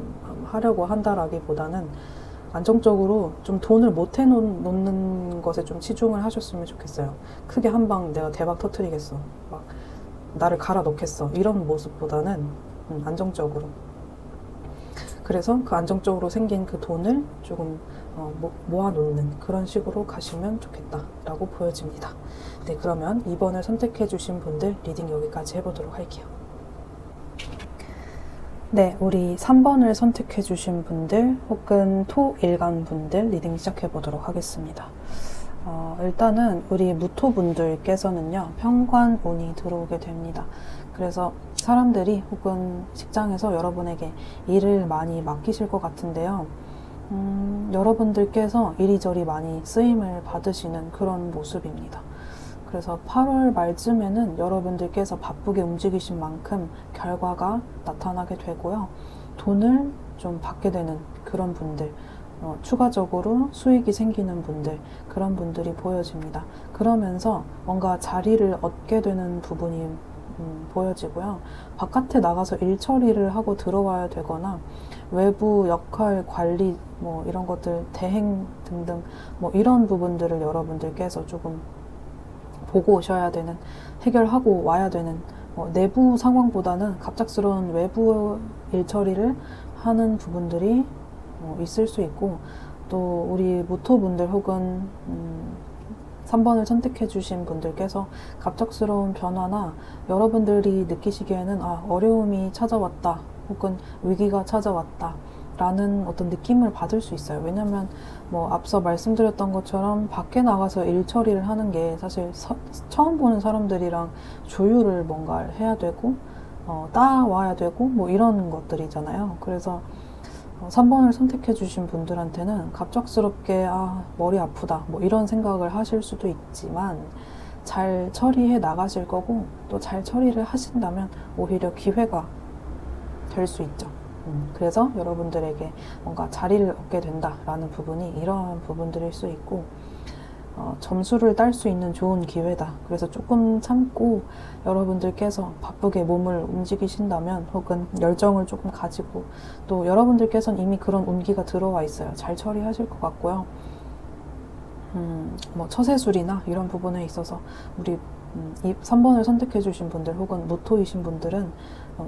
하려고 한다라기보다는 안정적으로 좀 돈을 못 해놓는 것에 좀 치중을 하셨으면 좋겠어요. 크게 한 방 내가 대박 터뜨리겠어, 막 나를 갈아 넣겠어, 이런 모습보다는 안정적으로. 그래서 그 안정적으로 생긴 그 돈을 조금 모아놓는 그런 식으로 가시면 좋겠다라고 보여집니다. 네, 그러면 2번을 선택해 주신 분들 리딩 여기까지 해보도록 할게요. 네, 우리 3번을 선택해 주신 분들 혹은 토일간 분들 리딩 시작해 보도록 하겠습니다. 일단은 우리 무토분들께서는요, 편관운이 들어오게 됩니다. 그래서 사람들이 혹은 직장에서 여러분에게 일을 많이 맡기실 것 같은데요. 여러분들께서 이리저리 많이 쓰임을 받으시는 그런 모습입니다. 그래서 8월 말쯤에는 여러분들께서 바쁘게 움직이신 만큼 결과가 나타나게 되고요. 돈을 좀 받게 되는 그런 분들, 추가적으로 수익이 생기는 분들, 그런 분들이 보여집니다. 그러면서 뭔가 자리를 얻게 되는 부분이 보여지고요. 바깥에 나가서 일 처리를 하고 들어와야 되거나 외부 역할 관리 뭐 이런 것들 대행 등등 뭐 이런 부분들을 여러분들께서 조금 보고 오셔야 되는, 해결하고 와야 되는 내부 상황보다는 갑작스러운 외부 일 처리를 하는 부분들이 있을 수 있고, 또 우리 무토분들 혹은 3번을 선택해 주신 분들께서 갑작스러운 변화나 여러분들이 느끼시기에는 어려움이 찾아왔다 혹은 위기가 찾아왔다 라는 어떤 느낌을 받을 수 있어요. 왜냐면 뭐 앞서 말씀드렸던 것처럼 밖에 나가서 일 처리를 하는 게 사실 처음 보는 사람들이랑 조율을 뭔가 해야 되고 따와야 되고 뭐 이런 것들이잖아요. 그래서 3번을 선택해 주신 분들한테는 갑작스럽게 머리 아프다 뭐 이런 생각을 하실 수도 있지만 잘 처리해 나가실 거고, 또 잘 처리를 하신다면 오히려 기회가 될 수 있죠. 그래서 여러분들에게 뭔가 자리를 얻게 된다라는 부분이 이러한 부분들일 수 있고, 점수를 딸 수 있는 좋은 기회다. 그래서 조금 참고 여러분들께서 바쁘게 몸을 움직이신다면, 혹은 열정을 조금 가지고, 또 여러분들께서는 이미 그런 운기가 들어와 있어요. 잘 처리하실 것 같고요. 뭐 처세술이나 이런 부분에 있어서 우리 3번을 선택해 주신 분들 혹은 무토이신 분들은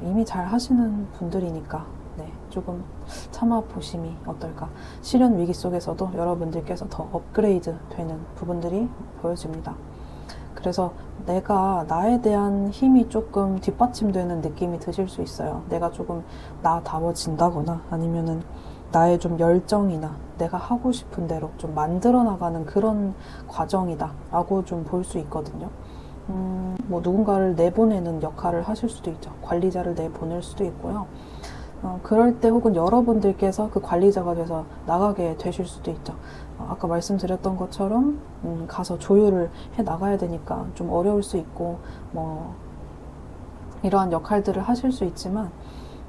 이미 잘 하시는 분들이니까 조금 참아보심이 어떨까. 시련 위기 속에서도 여러분들께서 더 업그레이드 되는 부분들이 보여집니다. 그래서 나에 대한 힘이 조금 뒷받침되는 느낌이 드실 수 있어요. 내가 조금 나다워진다거나 아니면은 나의 좀 열정이나 내가 하고 싶은 대로 좀 만들어 나가는 그런 과정이다 라고 좀 볼 수 있거든요. 뭐 누군가를 내보내는 역할을 하실 수도 있죠. 관리자를 내보낼 수도 있고요. 그럴 때 혹은 여러분들께서 그 관리자가 돼서 나가게 되실 수도 있죠. 아까 말씀드렸던 것처럼 가서 조율을 해 나가야 되니까 좀 어려울 수 있고 뭐 이러한 역할들을 하실 수 있지만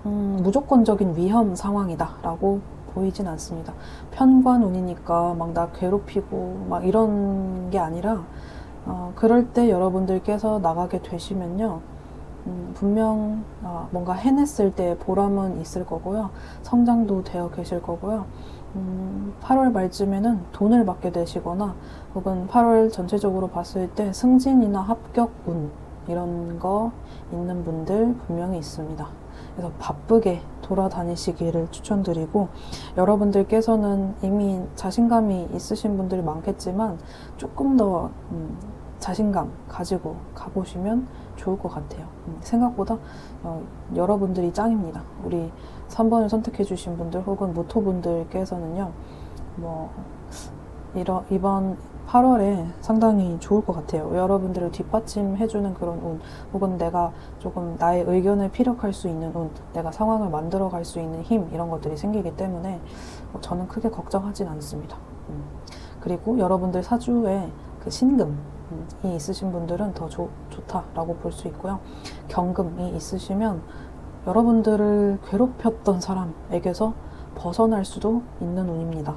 무조건적인 위험 상황이다 라고 보이진 않습니다. 편관운이니까 막 나 괴롭히고 막 이런 게 아니라 그럴 때 여러분들께서 나가게 되시면요, 분명 뭔가 해냈을 때 보람은 있을 거고요. 성장도 되어 계실 거고요. 8월 말쯤에는 돈을 받게 되시거나 혹은 8월 전체적으로 봤을 때 승진이나 합격운 이런 거 있는 분들 분명히 있습니다. 그래서 바쁘게 돌아다니시기를 추천드리고, 여러분들께서는 이미 자신감이 있으신 분들이 많겠지만 조금 더 자신감 가지고 가보시면 좋을 것 같아요. 생각보다 여러분들이 짱입니다. 우리 3번을 선택해 주신 분들 혹은 무토분들께서는요, 뭐 이번 8월에 상당히 좋을 것 같아요. 여러분들을 뒷받침해주는 그런 운, 혹은 내가 조금 나의 의견을 피력할 수 있는 운, 내가 상황을 만들어갈 수 있는 힘, 이런 것들이 생기기 때문에 저는 크게 걱정하진 않습니다. 그리고 여러분들 사주에 그 신금이 있으신 분들은 더 좋다라고 볼 수 있고요. 경금이 있으시면 여러분들을 괴롭혔던 사람에게서 벗어날 수도 있는 운입니다.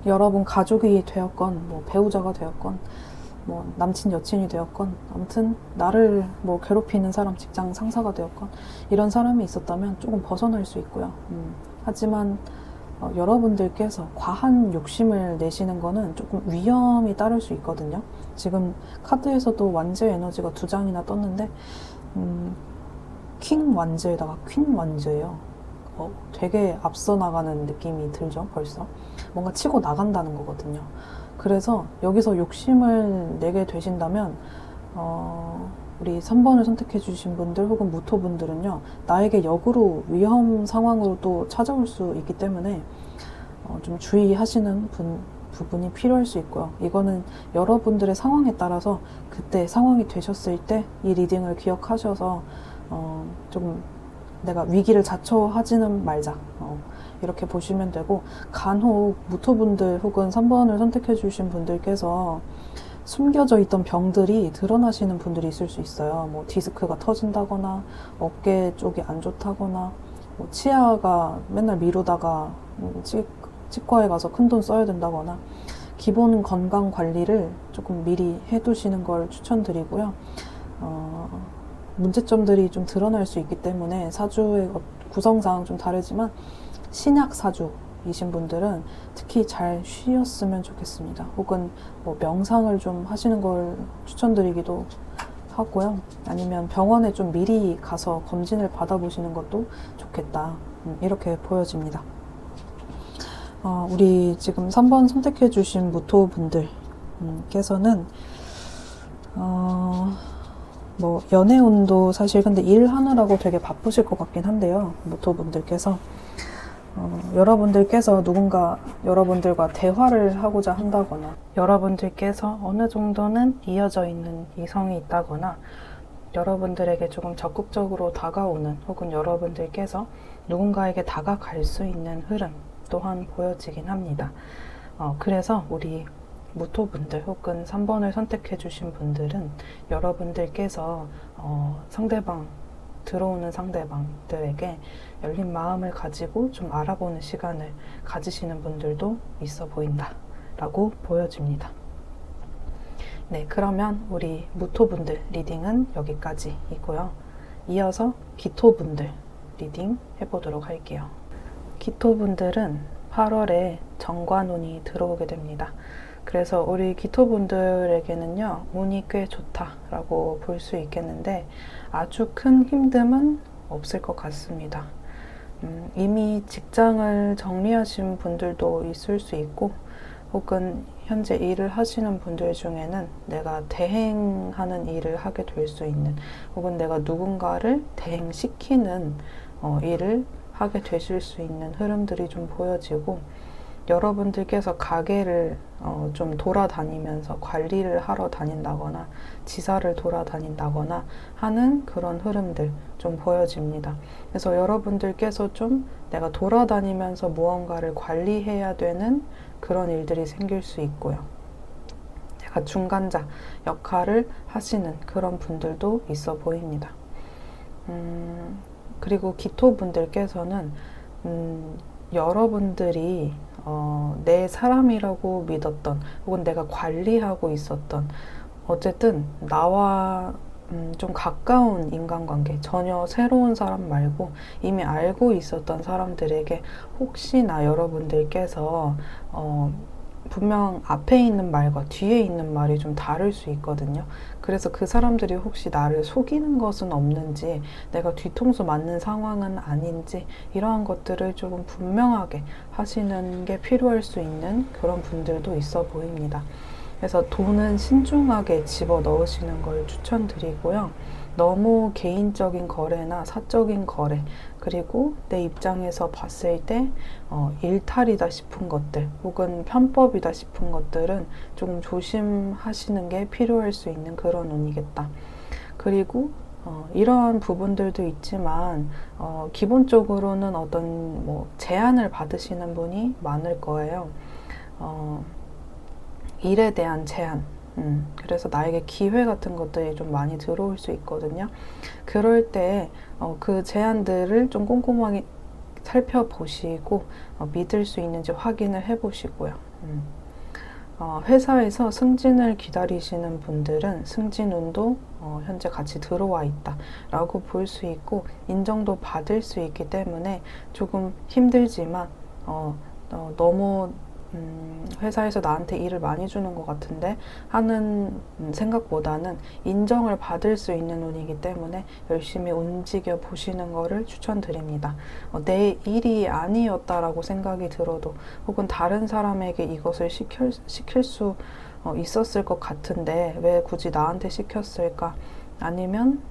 여러분 가족이 되었건 뭐 배우자가 되었건 뭐 남친 여친이 되었건 아무튼 나를 뭐 괴롭히는 사람, 직장 상사가 되었건 이런 사람이 있었다면 조금 벗어날 수 있고요. 하지만 여러분들께서 과한 욕심을 내시는 거는 조금 위험이 따를 수 있거든요. 지금 카드에서도 완제 에너지가 2장이나 떴는데 킹 완제에다가 퀸 완제예요. 되게 앞서 나가는 느낌이 들죠. 벌써 뭔가 치고 나간다는 거거든요. 그래서 여기서 욕심을 내게 되신다면 우리 3번을 선택해 주신 분들 혹은 무토분들은요, 나에게 역으로 위험 상황으로 또 찾아올 수 있기 때문에 좀 주의하시는 부분이 필요할 수 있고요. 이거는 여러분들의 상황에 따라서 그때 상황이 되셨을 때 이 리딩을 기억하셔서 조금 내가 위기를 자초하지는 말자, 이렇게 보시면 되고, 간혹 무토분들 혹은 3번을 선택해 주신 분들께서 숨겨져 있던 병들이 드러나시는 분들이 있을 수 있어요. 뭐 디스크가 터진다거나 어깨 쪽이 안 좋다거나 뭐 치아가 맨날 미루다가 치과에 가서 큰돈 써야 된다거나, 기본 건강 관리를 조금 미리 해두시는 걸 추천드리고요. 문제점들이 좀 드러날 수 있기 때문에 사주의 구성상 좀 다르지만 신약 사주이신 분들은 특히 잘 쉬었으면 좋겠습니다. 혹은 뭐 명상을 좀 하시는 걸 추천드리기도 하고요. 아니면 병원에 좀 미리 가서 검진을 받아보시는 것도 좋겠다. 이렇게 보여집니다. 우리 지금 3번 선택해 주신 무토분들께서는 뭐 연애운도 사실 근데 일하느라고 되게 바쁘실 것 같긴 한데요. 무토분들께서 여러분들께서 누군가 여러분들과 대화를 하고자 한다거나, 여러분들께서 어느 정도는 이어져 있는 이성이 있다거나, 여러분들에게 조금 적극적으로 다가오는, 혹은 여러분들께서 누군가에게 다가갈 수 있는 흐름 또한 보여지긴 합니다. 그래서 우리 무토분들 혹은 3번을 선택해 주신 분들은 여러분들께서 들어오는 상대방들에게 열린 마음을 가지고 좀 알아보는 시간을 가지시는 분들도 있어 보인다 라고 보여집니다. 네, 그러면 우리 무토분들 리딩은 여기까지이고요. 이어서 기토분들 리딩 해보도록 할게요. 기토분들은 8월에 정관운이 들어오게 됩니다. 그래서 우리 기토분들에게는요, 운이 꽤 좋다라고 볼 수 있겠는데 아주 큰 힘듦은 없을 것 같습니다. 이미 직장을 정리하신 분들도 있을 수 있고, 혹은 현재 일을 하시는 분들 중에는 내가 대행하는 일을 하게 될 수 있는, 혹은 내가 누군가를 대행시키는 일을 하게 되실 수 있는 흐름들이 좀 보여지고, 여러분들께서 가게를 좀 돌아다니면서 관리를 하러 다닌다거나 지사를 돌아다닌다거나 하는 그런 흐름들 좀 보여집니다. 그래서 여러분들께서 좀 내가 돌아다니면서 무언가를 관리해야 되는 그런 일들이 생길 수 있고요. 내가 중간자 역할을 하시는 그런 분들도 있어 보입니다. 그리고 기토분들께서는 여러분들이 내 사람이라고 믿었던, 혹은 내가 관리하고 있었던, 어쨌든 나와 좀 가까운 인간관계, 전혀 새로운 사람 말고 이미 알고 있었던 사람들에게 혹시나 여러분들께서 분명 앞에 있는 말과 뒤에 있는 말이 좀 다를 수 있거든요. 그래서 그 사람들이 혹시 나를 속이는 것은 없는지, 내가 뒤통수 맞는 상황은 아닌지, 이러한 것들을 조금 분명하게 하시는 게 필요할 수 있는 그런 분들도 있어 보입니다. 그래서 돈은 신중하게 집어 넣으시는 걸 추천드리고요. 너무 개인적인 거래나 사적인 거래, 그리고 내 입장에서 봤을 때 일탈이다 싶은 것들 혹은 편법이다 싶은 것들은 조금 조심하시는 게 필요할 수 있는 그런 운이겠다. 그리고 이러한 부분들도 있지만 기본적으로는 어떤 뭐 제안을 받으시는 분이 많을 거예요. 일에 대한 제안. 그래서 나에게 기회 같은 것들이 좀 많이 들어올 수 있거든요. 그럴 때 그 제안들을 좀 꼼꼼하게 살펴보시고 믿을 수 있는지 확인을 해보시고요. 회사에서 승진을 기다리시는 분들은 승진운도 현재 같이 들어와 있다 라고 볼 수 있고 인정도 받을 수 있기 때문에 조금 힘들지만 너무 회사에서 나한테 일을 많이 주는 것 같은데 하는 생각보다는 인정을 받을 수 있는 운이기 때문에 열심히 움직여 보시는 것을 추천드립니다. 내 일이 아니었다라고 생각이 들어도 혹은 다른 사람에게 이것을 시킬 수 있었을 것 같은데 왜 굳이 나한테 시켰을까? 아니면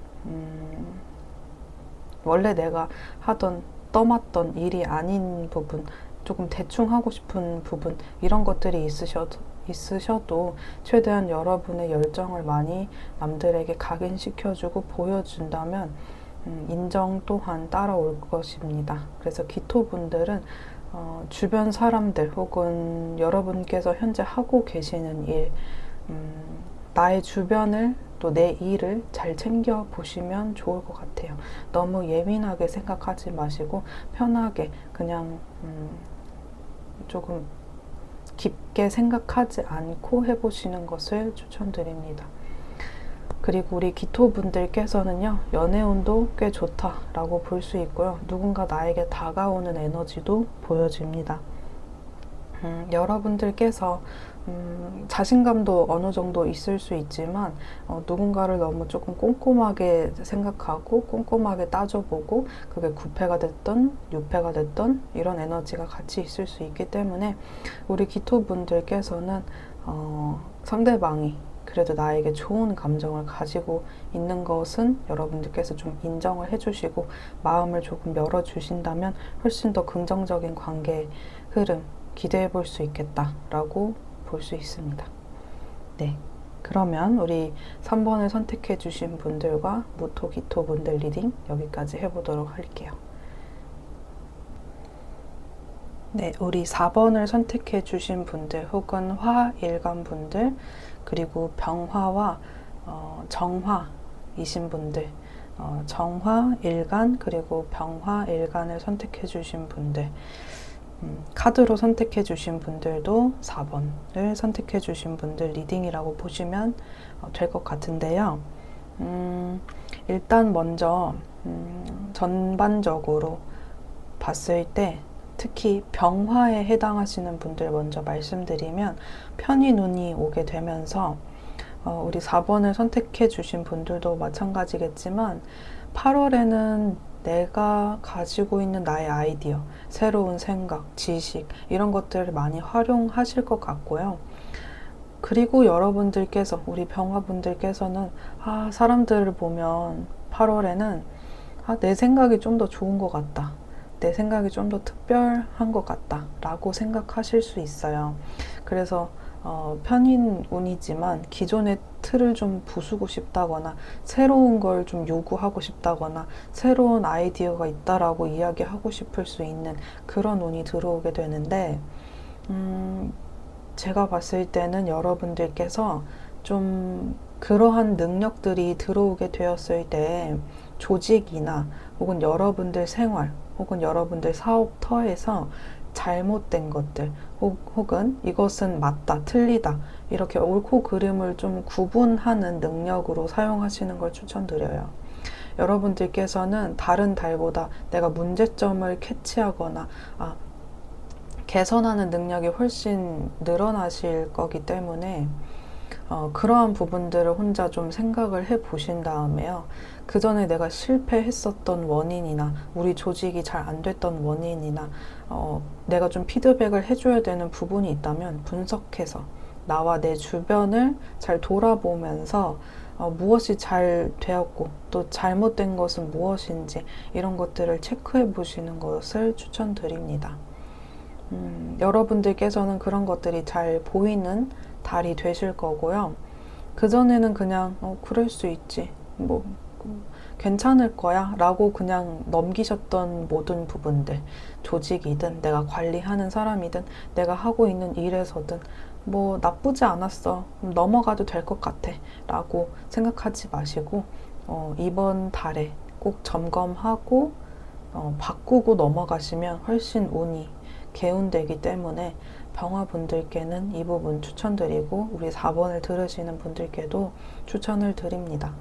원래 내가 떠맡던 일이 아닌 부분, 조금 대충 하고 싶은 부분 이런 것들이 있으셔도 최대한 여러분의 열정을 많이 남들에게 각인시켜주고 보여준다면 인정 또한 따라올 것입니다. 그래서 기토분들은 주변 사람들 혹은 여러분께서 현재 하고 계시는 일, 나의 주변을 또 내 일을 잘 챙겨 보시면 좋을 것 같아요. 너무 예민하게 생각하지 마시고 편하게 그냥 조금 깊게 생각하지 않고 해보시는 것을 추천드립니다. 그리고 우리 기토분들께서는요, 연애운도 꽤 좋다라고 볼 수 있고요. 누군가 나에게 다가오는 에너지도 보여집니다. 여러분들께서 자신감도 어느 정도 있을 수 있지만 누군가를 너무 조금 꼼꼼하게 생각하고 꼼꼼하게 따져보고 그게 9패가 됐던 6패가 됐던 이런 에너지가 같이 있을 수 있기 때문에 우리 기토분들께서는 상대방이 그래도 나에게 좋은 감정을 가지고 있는 것은 여러분들께서 좀 인정을 해주시고 마음을 조금 열어주신다면 훨씬 더 긍정적인 관계의 흐름 기대해 볼 수 있겠다라고 볼 수 있습니다. 네, 그러면 우리 3번을 선택해 주신 분들과 무토, 기토 분들 리딩 여기까지 해보도록 할게요. 네, 우리 4번을 선택해 주신 분들 혹은 화, 일간 분들 그리고 병화와 정화이신 분들 정화, 일간 그리고 병화, 일간을 선택해 주신 분들 카드로 선택해 주신 분들도 4번을 선택해 주신 분들 리딩이라고 보시면 될 것 같은데요. 일단 먼저 전반적으로 봤을 때 특히 병화에 해당하시는 분들 먼저 말씀드리면 편히 눈이 오게 되면서 우리 4번을 선택해 주신 분들도 마찬가지겠지만 8월에는 내가 가지고 있는 나의 아이디어, 새로운 생각, 지식 이런 것들을 많이 활용하실 것 같고요. 그리고 여러분들께서 우리 병화분들께서는 사람들을 보면 8월에는 내 생각이 좀 더 좋은 것 같다. 내 생각이 좀 더 특별한 것 같다 라고 생각하실 수 있어요. 그래서 편인 운이지만 기존의 틀을 좀 부수고 싶다거나 새로운 걸 좀 요구하고 싶다거나 새로운 아이디어가 있다라고 이야기하고 싶을 수 있는 그런 운이 들어오게 되는데 제가 봤을 때는 여러분들께서 좀 그러한 능력들이 들어오게 되었을 때 조직이나 혹은 여러분들 생활 혹은 여러분들 사업터에서 잘못된 것들 혹은 이것은 맞다, 틀리다 이렇게 옳고 그름을 좀 구분하는 능력으로 사용하시는 걸 추천드려요. 여러분들께서는 다른 달보다 내가 문제점을 캐치하거나 개선하는 능력이 훨씬 늘어나실 거기 때문에 그러한 부분들을 혼자 좀 생각을 해 보신 다음에요. 그 전에 내가 실패했었던 원인이나 우리 조직이 잘 안 됐던 원인이나 내가 좀 피드백을 해줘야 되는 부분이 있다면 분석해서 나와 내 주변을 잘 돌아보면서 무엇이 잘 되었고 또 잘못된 것은 무엇인지 이런 것들을 체크해 보시는 것을 추천드립니다. 여러분들께서는 그런 것들이 잘 보이는 달이 되실 거고요. 그전에는 그냥 그럴 수 있지, 뭐 괜찮을 거야 라고 그냥 넘기셨던 모든 부분들, 조직이든 내가 관리하는 사람이든 내가 하고 있는 일에서든 뭐 나쁘지 않았어, 넘어가도 될 것 같아 라고 생각하지 마시고 이번 달에 꼭 점검하고 바꾸고 넘어가시면 훨씬 운이 개운되기 때문에 병화분들께는 이 부분 추천드리고 우리 4번을 들으시는 분들께도 추천을 드립니다.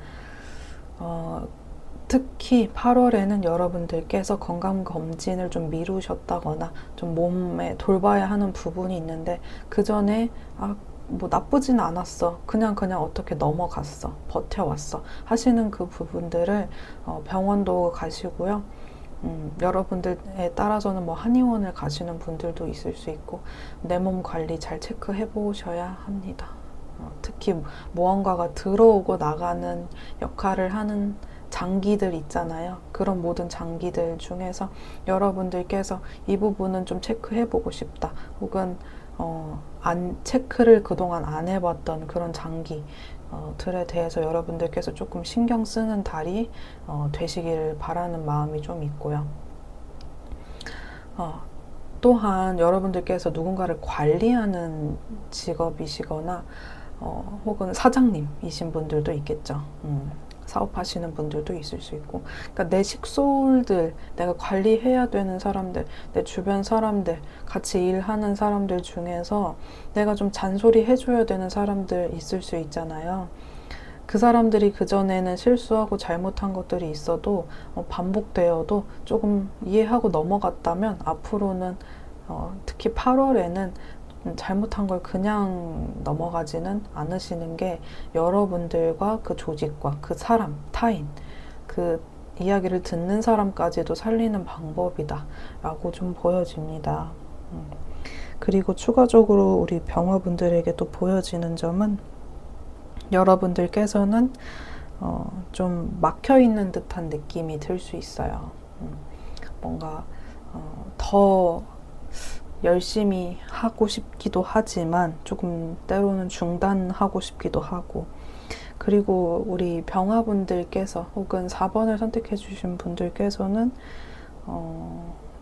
특히 8월에는 여러분들께서 건강검진을 좀 미루셨다거나 좀 몸에 돌봐야 하는 부분이 있는데 그 전에 뭐 나쁘진 않았어, 그냥 어떻게 넘어갔어, 버텨왔어 하시는 그 부분들을 병원도 가시고요. 여러분들에 따라서는 뭐 한의원을 가시는 분들도 있을 수 있고 내 몸 관리 잘 체크해 보셔야 합니다. 특히 무언가가 들어오고 나가는 역할을 하는 장기들 있잖아요. 그런 모든 장기들 중에서 여러분들께서 이 부분은 좀 체크해 보고 싶다, 혹은 체크를 그동안 안 해봤던 그런 장기 들에 대해서 여러분들께서 조금 신경 쓰는 달이 되시기를 바라는 마음이 좀 있고요. 또한 여러분들께서 누군가를 관리하는 직업이시거나 혹은 사장님이신 분들도 있겠죠. 사업하시는 분들도 있을 수 있고, 그러니까 내 식솔들, 내가 관리해야 되는 사람들, 내 주변 사람들, 같이 일하는 사람들 중에서 내가 좀 잔소리 해줘야 되는 사람들 있을 수 있잖아요. 그 사람들이 그전에는 실수하고 잘못한 것들이 있어도 반복되어도 조금 이해하고 넘어갔다면 앞으로는 특히 8월에는 잘못한 걸 그냥 넘어가지는 않으시는 게 여러분들과 그 조직과 그 사람, 타인, 그 이야기를 듣는 사람까지도 살리는 방법이다 라고 좀 보여집니다. 그리고 추가적으로 우리 병화분들에게 또 보여지는 점은 여러분들께서는 좀 막혀있는 듯한 느낌이 들 수 있어요. 뭔가 더 열심히 하고 싶기도 하지만 조금 때로는 중단하고 싶기도 하고, 그리고 우리 병화분들께서 혹은 4번을 선택해 주신 분들께서는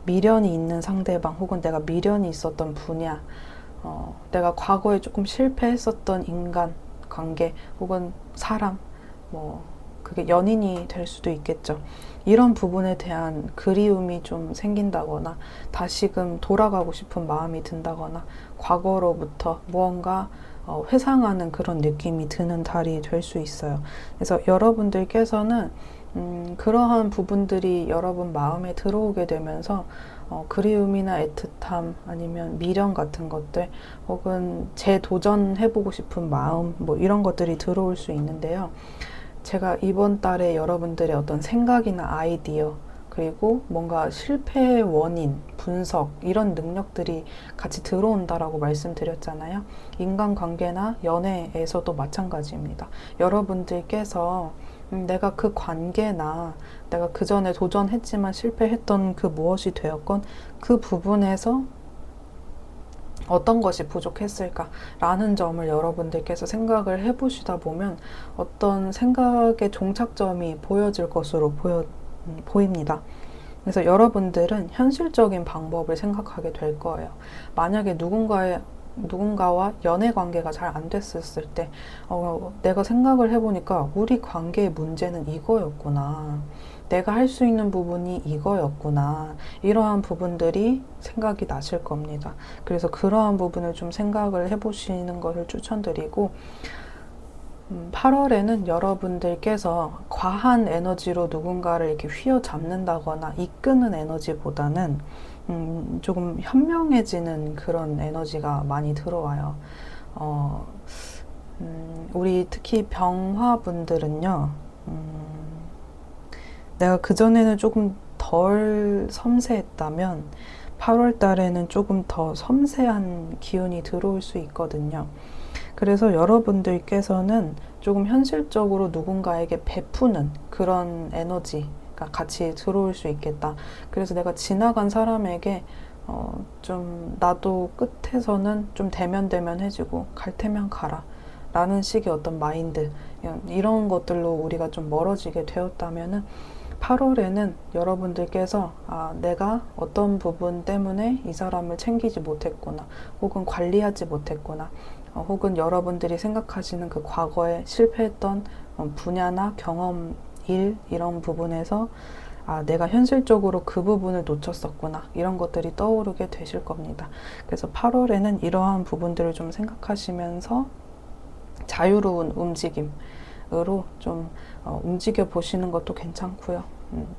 미련이 있는 상대방 혹은 내가 미련이 있었던 분야, 내가 과거에 조금 실패했었던 인간 관계 혹은 사람, 뭐 그게 연인이 될 수도 있겠죠. 이런 부분에 대한 그리움이 좀 생긴다거나 다시금 돌아가고 싶은 마음이 든다거나 과거로부터 무언가 회상하는 그런 느낌이 드는 달이 될 수 있어요. 그래서 여러분들께서는 그러한 부분들이 여러분 마음에 들어오게 되면서 그리움이나 애틋함 아니면 미련 같은 것들 혹은 재도전해보고 싶은 마음, 뭐 이런 것들이 들어올 수 있는데요. 제가 이번 달에 여러분들의 어떤 생각이나 아이디어, 그리고 뭔가 실패의 원인, 분석 이런 능력들이 같이 들어온다라고 말씀드렸잖아요. 인간관계나 연애에서도 마찬가지입니다. 여러분들께서 내가 그 관계나 내가 그 전에 도전했지만 실패했던 그 무엇이 되었건 그 부분에서 어떤 것이 부족했을까라는 점을 여러분들께서 생각을 해보시다 보면 어떤 생각의 종착점이 보여질 것으로 보입니다. 그래서 여러분들은 현실적인 방법을 생각하게 될 거예요. 만약에 누군가와 연애 관계가 잘 안 됐었을 때 내가 생각을 해보니까 우리 관계의 문제는 이거였구나, 내가 할 수 있는 부분이 이거였구나, 이러한 부분들이 생각이 나실 겁니다. 그래서 그러한 부분을 좀 생각을 해보시는 것을 추천드리고, 8월에는 여러분들께서 과한 에너지로 누군가를 이렇게 휘어잡는다거나 이끄는 에너지보다는 조금 현명해지는 그런 에너지가 많이 들어와요. 우리 특히 병화분들은요, 내가 그전에는 조금 덜 섬세했다면 8월 달에는 조금 더 섬세한 기운이 들어올 수 있거든요. 그래서 여러분들께서는 조금 현실적으로 누군가에게 베푸는 그런 에너지가 같이 들어올 수 있겠다. 그래서 내가 지나간 사람에게 좀 나도 끝에서는 좀 대면대면해지고 갈 테면 가라 라는 식의 어떤 마인드, 이런 것들로 우리가 좀 멀어지게 되었다면은 8월에는 여러분들께서 내가 어떤 부분 때문에 이 사람을 챙기지 못했구나, 혹은 관리하지 못했구나, 혹은 여러분들이 생각하시는 그 과거에 실패했던 분야나 경험, 일, 이런 부분에서 내가 현실적으로 그 부분을 놓쳤었구나, 이런 것들이 떠오르게 되실 겁니다. 그래서 8월에는 이러한 부분들을 좀 생각하시면서 자유로운 움직임으로 좀 움직여 보시는 것도 괜찮고요.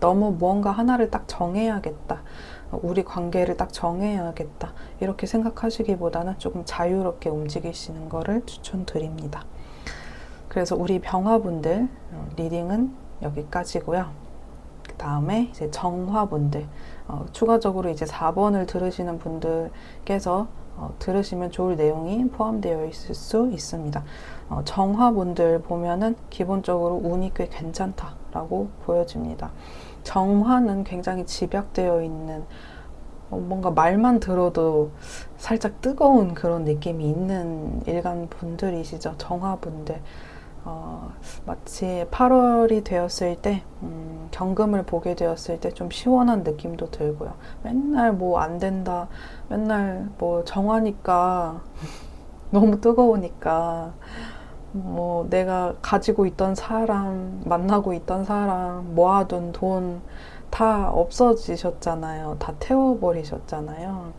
너무 무언가 하나를 딱 정해야겠다, 우리 관계를 딱 정해야겠다, 이렇게 생각하시기보다는 조금 자유롭게 움직이시는 거를 추천드립니다. 그래서 우리 병화분들 리딩은 여기까지고요. 그 다음에 이제 정화분들, 추가적으로 이제 4번을 들으시는 분들께서 들으시면 좋을 내용이 포함되어 있을 수 있습니다. 정화분들 보면은 기본적으로 운이 꽤 괜찮다라고 보여집니다. 정화는 굉장히 집약되어 있는, 뭔가 말만 들어도 살짝 뜨거운 그런 느낌이 있는 일간 분들이시죠. 정화분들. 마치 8월이 되었을 때, 경금을 보게 되었을 때 좀 시원한 느낌도 들고요. 맨날 뭐 안 된다, 맨날 뭐 정하니까 너무 뜨거우니까, 뭐 내가 가지고 있던 사람, 만나고 있던 사람, 모아둔 돈 다 없어지셨잖아요. 다 태워버리셨잖아요.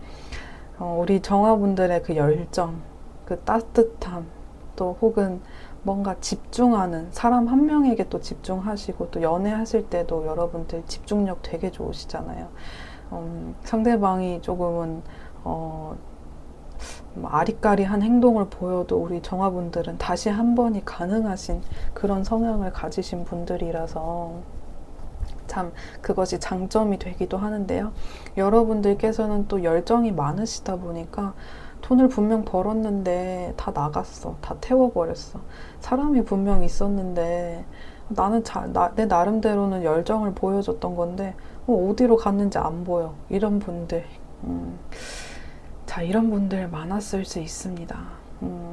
우리 정화분들의 그 열정, 그 따뜻함, 또 혹은 뭔가 집중하는, 사람 한 명에게 또 집중하시고, 또 연애하실 때도 여러분들 집중력 되게 좋으시잖아요. 상대방이 조금은 아리까리한 행동을 보여도 우리 정화분들은 다시 한 번이 가능하신 그런 성향을 가지신 분들이라서 참 그것이 장점이 되기도 하는데요. 여러분들께서는 또 열정이 많으시다 보니까 돈을 분명 벌었는데 다 나갔어. 다 태워버렸어. 사람이 분명 있었는데 나는 내 나름대로는 열정을 보여줬던 건데 어디로 갔는지 안 보여. 이런 분들. 자, 이런 분들 많았을 수 있습니다.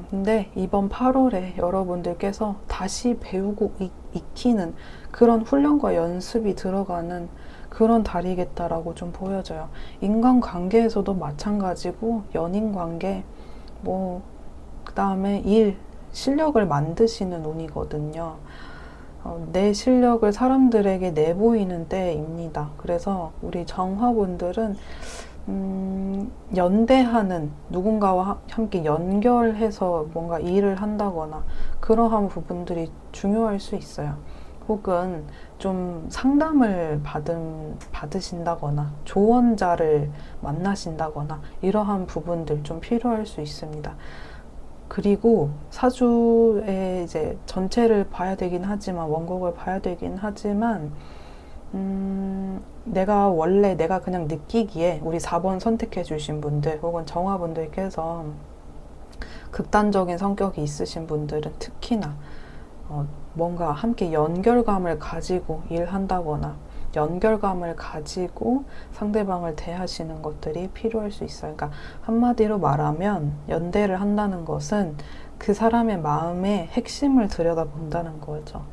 근데 이번 8월에 여러분들께서 다시 배우고 익히는 그런 훈련과 연습이 들어가는 그런 달이겠다라고 좀 보여져요. 인간관계에서도 마찬가지고, 연인관계, 그 다음에 일, 실력을 만드시는 운이거든요. 내 실력을 사람들에게 내보이는 때입니다. 그래서 우리 정화분들은 연대하는, 누군가와 함께 연결해서 뭔가 일을 한다거나 그러한 부분들이 중요할 수 있어요. 혹은 좀 상담을 받으신다거나 조언자를 만나신다거나 이러한 부분들 좀 필요할 수 있습니다. 그리고 사주의 이제 전체를 봐야 되긴 하지만, 원곡을 봐야 되긴 하지만, 내가 그냥 느끼기에 우리 4번 선택해 주신 분들, 혹은 정화분들께서 극단적인 성격이 있으신 분들은 특히나 뭔가 함께 연결감을 가지고 일한다거나 연결감을 가지고 상대방을 대하시는 것들이 필요할 수 있어요. 그러니까 한마디로 말하면 연대를 한다는 것은 그 사람의 마음의 핵심을 들여다본다는 거죠.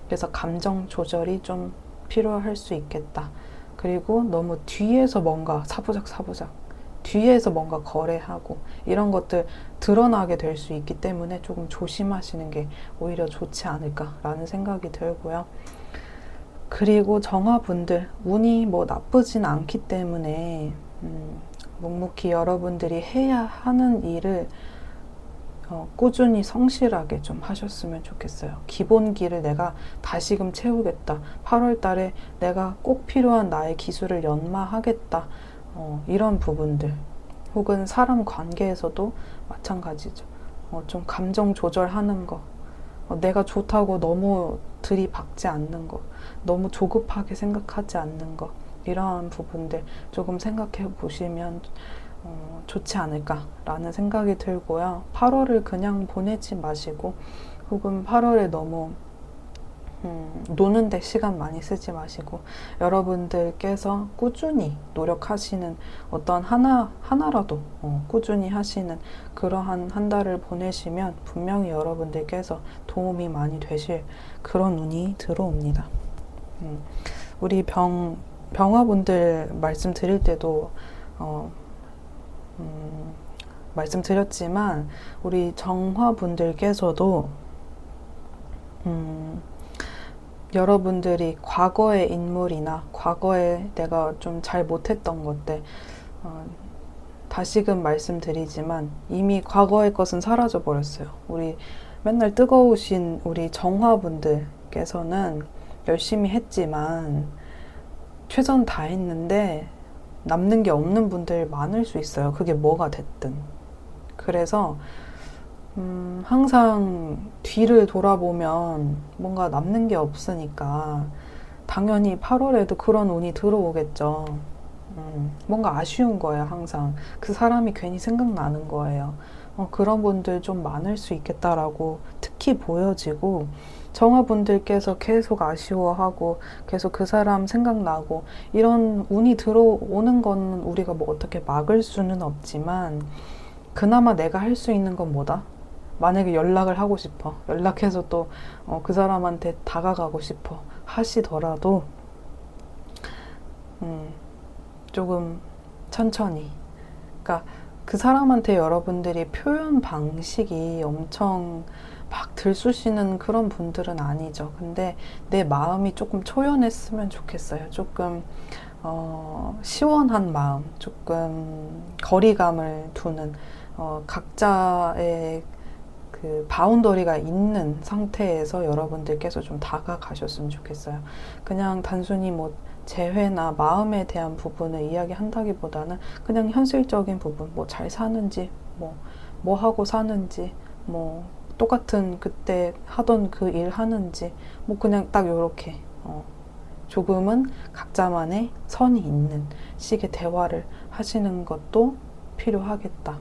그래서 감정 조절이 좀 필요할 수 있겠다. 그리고 너무 뒤에서 뭔가 사부작 뒤에서 뭔가 거래하고 이런 것들 드러나게 될 수 있기 때문에 조금 조심하시는 게 오히려 좋지 않을까라는 생각이 들고요. 그리고 정화분들, 운이 뭐 나쁘진 않기 때문에 묵묵히 여러분들이 해야 하는 일을 꾸준히 성실하게 좀 하셨으면 좋겠어요. 기본기를 내가 다시금 채우겠다. 8월 달에 내가 꼭 필요한 나의 기술을 연마하겠다. 이런 부분들. 혹은 사람 관계에서도 마찬가지죠. 좀 감정 조절하는 거. 내가 좋다고 너무 들이박지 않는 거. 너무 조급하게 생각하지 않는 거. 이러한 부분들 조금 생각해 보시면 좋지 않을까라는 생각이 들고요. 8월을 그냥 보내지 마시고 혹은 8월에 너무 노는데 시간 많이 쓰지 마시고 여러분들께서 꾸준히 노력하시는 어떤 하나라도 꾸준히 하시는 그러한 한 달을 보내시면 분명히 여러분들께서 도움이 많이 되실 그런 운이 들어옵니다. 우리 병화분들 말씀드릴 때도 말씀드렸지만 우리 정화분들께서도 여러분들이 과거의 인물이나 과거에 내가 좀 잘 못했던 것들 다시금 말씀드리지만 이미 과거의 것은 사라져 버렸어요. 우리 맨날 뜨거우신 우리 정화분들께서는 열심히 했지만 최선 다했는데 남는 게 없는 분들 많을 수 있어요. 그게 뭐가 됐든. 그래서 항상 뒤를 돌아보면 뭔가 남는 게 없으니까 당연히 8월에도 그런 운이 들어오겠죠. 뭔가 아쉬운 거예요, 항상. 그 사람이 괜히 생각나는 거예요. 그런 분들 좀 많을 수 있겠다라고 특히 보여지고, 정화분들께서 계속 아쉬워하고, 계속 그 사람 생각나고, 이런 운이 들어오는 건 우리가 뭐 어떻게 막을 수는 없지만, 그나마 내가 할 수 있는 건 뭐다? 만약에 연락을 하고 싶어. 연락해서 또 그 사람한테 다가가고 싶어. 하시더라도, 조금 천천히. 그러니까 그 사람한테 여러분들이 표현 방식이 엄청 막 들쑤시는 그런 분들은 아니죠. 근데 내 마음이 조금 초연했으면 좋겠어요. 조금 시원한 마음, 조금 거리감을 두는 각자의 그 바운더리가 있는 상태에서 여러분들께서 좀 다가가셨으면 좋겠어요. 그냥 단순히 뭐 재회나 마음에 대한 부분을 이야기한다기보다는 그냥 현실적인 부분, 뭐 잘 사는지, 뭐 하고 사는지, 뭐 똑같은 그때 하던 그 일 하는지, 뭐 그냥 딱 요렇게 조금은 각자만의 선이 있는 식의 대화를 하시는 것도 필요하겠다.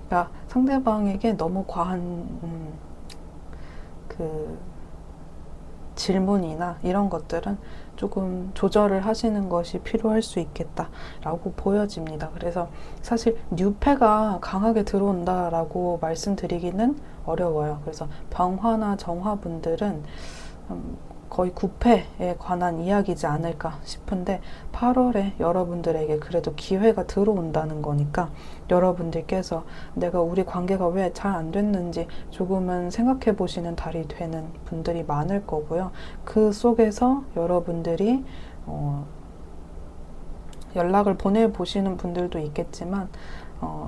그러니까 상대방에게 너무 과한 그 질문이나 이런 것들은 조금 조절을 하시는 것이 필요할 수 있겠다라고 보여집니다. 그래서 사실 뉴패가 강하게 들어온다라고 말씀드리기는 어려워요. 그래서 병화나 정화분들은 거의 9패에 관한 이야기지 않을까 싶은데 8월에 여러분들에게 그래도 기회가 들어온다는 거니까 여러분들께서 내가 우리 관계가 왜 잘 안 됐는지 조금은 생각해 보시는 달이 되는 분들이 많을 거고요. 그 속에서 여러분들이 연락을 보내보시는 분들도 있겠지만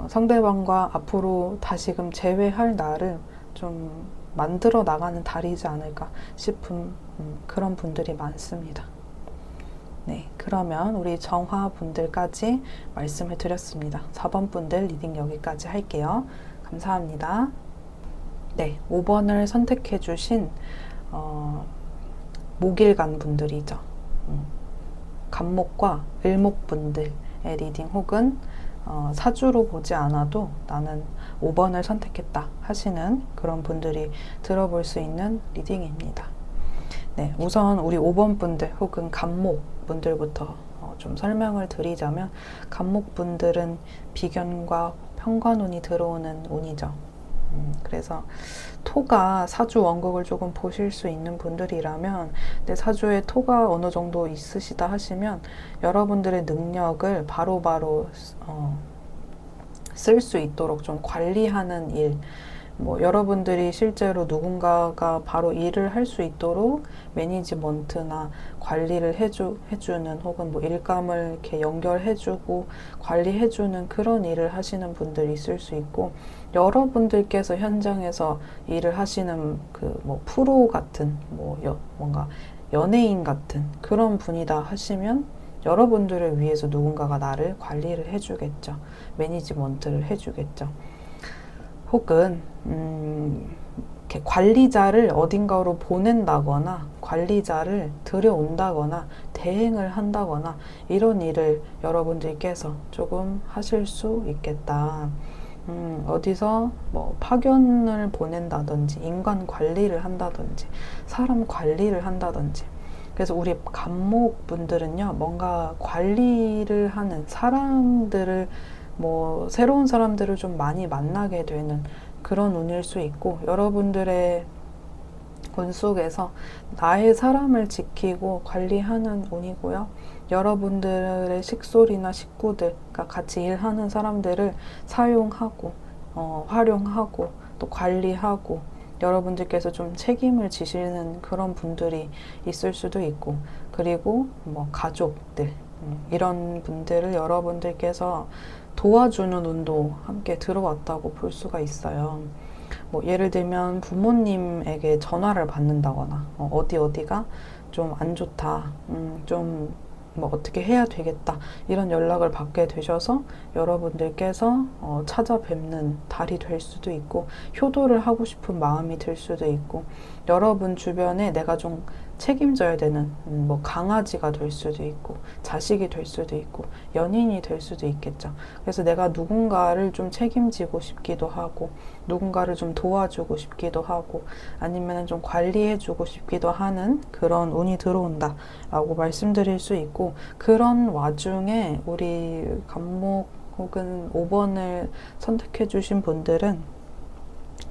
상대방과 앞으로 다시금 재회할 날을 좀 만들어 나가는 달이지 않을까 싶은 그런 분들이 많습니다. 네, 그러면 우리 정화분들까지 말씀을 드렸습니다. 4번 분들 리딩 여기까지 할게요. 감사합니다. 네, 5번을 선택해 주신 목일간 분들이죠. 간목과 을목 분들의 리딩 혹은 사주로 보지 않아도 나는 5번을 선택했다 하시는 그런 분들이 들어볼 수 있는 리딩입니다. 네, 우선 우리 5번 분들 혹은 간목 분들부터 좀 설명을 드리자면 간목 분들은 비견과 편관운이 들어오는 운이죠. 그래서 토가 사주 원국을 조금 보실 수 있는 분들이라면 내 사주에 토가 어느 정도 있으시다 하시면 여러분들의 능력을 바로바로 쓸 수 있도록 좀 관리하는 일, 뭐 여러분들이 실제로 누군가가 바로 일을 할 수 있도록 매니지먼트나 관리를 해주는 혹은 뭐 일감을 이렇게 연결해주고 관리해주는 그런 일을 하시는 분들이 있을 수 있고, 여러분들께서 현장에서 일을 하시는 그 뭐 프로 같은 뭔가 연예인 같은 그런 분이다 하시면 여러분들을 위해서 누군가가 나를 관리를 해주겠죠. 매니지먼트를 해주겠죠. 혹은 이렇게 관리자를 어딘가로 보낸다거나 관리자를 들여온다거나 대행을 한다거나 이런 일을 여러분들께서 조금 하실 수 있겠다. 어디서 뭐 파견을 보낸다든지 인간 관리를 한다든지 사람 관리를 한다든지. 그래서 우리 간목 분들은요, 뭔가 관리를 하는 사람들을 뭐 새로운 사람들을 좀 많이 만나게 되는 그런 운일 수 있고, 여러분들의 운 속에서 나의 사람을 지키고 관리하는 운이고요. 여러분들의 식솔이나 식구들, 그러니까 같이 일하는 사람들을 사용하고 활용하고 또 관리하고 여러분들께서 좀 책임을 지시는 그런 분들이 있을 수도 있고, 그리고 뭐 가족들 이런 분들을 여러분들께서 도와주는 운도 함께 들어왔다고 볼 수가 있어요. 뭐 예를 들면 부모님에게 전화를 받는다거나 어디가 좀 안 좋다, 좀 뭐 어떻게 해야 되겠다 이런 연락을 받게 되셔서 여러분들께서 찾아뵙는 달이 될 수도 있고, 효도를 하고 싶은 마음이 들 수도 있고, 여러분 주변에 내가 좀 책임져야 되는 뭐 강아지가 될 수도 있고 자식이 될 수도 있고 연인이 될 수도 있겠죠. 그래서 내가 누군가를 좀 책임지고 싶기도 하고 누군가를 좀 도와주고 싶기도 하고 아니면 좀 관리해주고 싶기도 하는 그런 운이 들어온다 라고 말씀드릴 수 있고, 그런 와중에 우리 간목 혹은 5번을 선택해 주신 분들은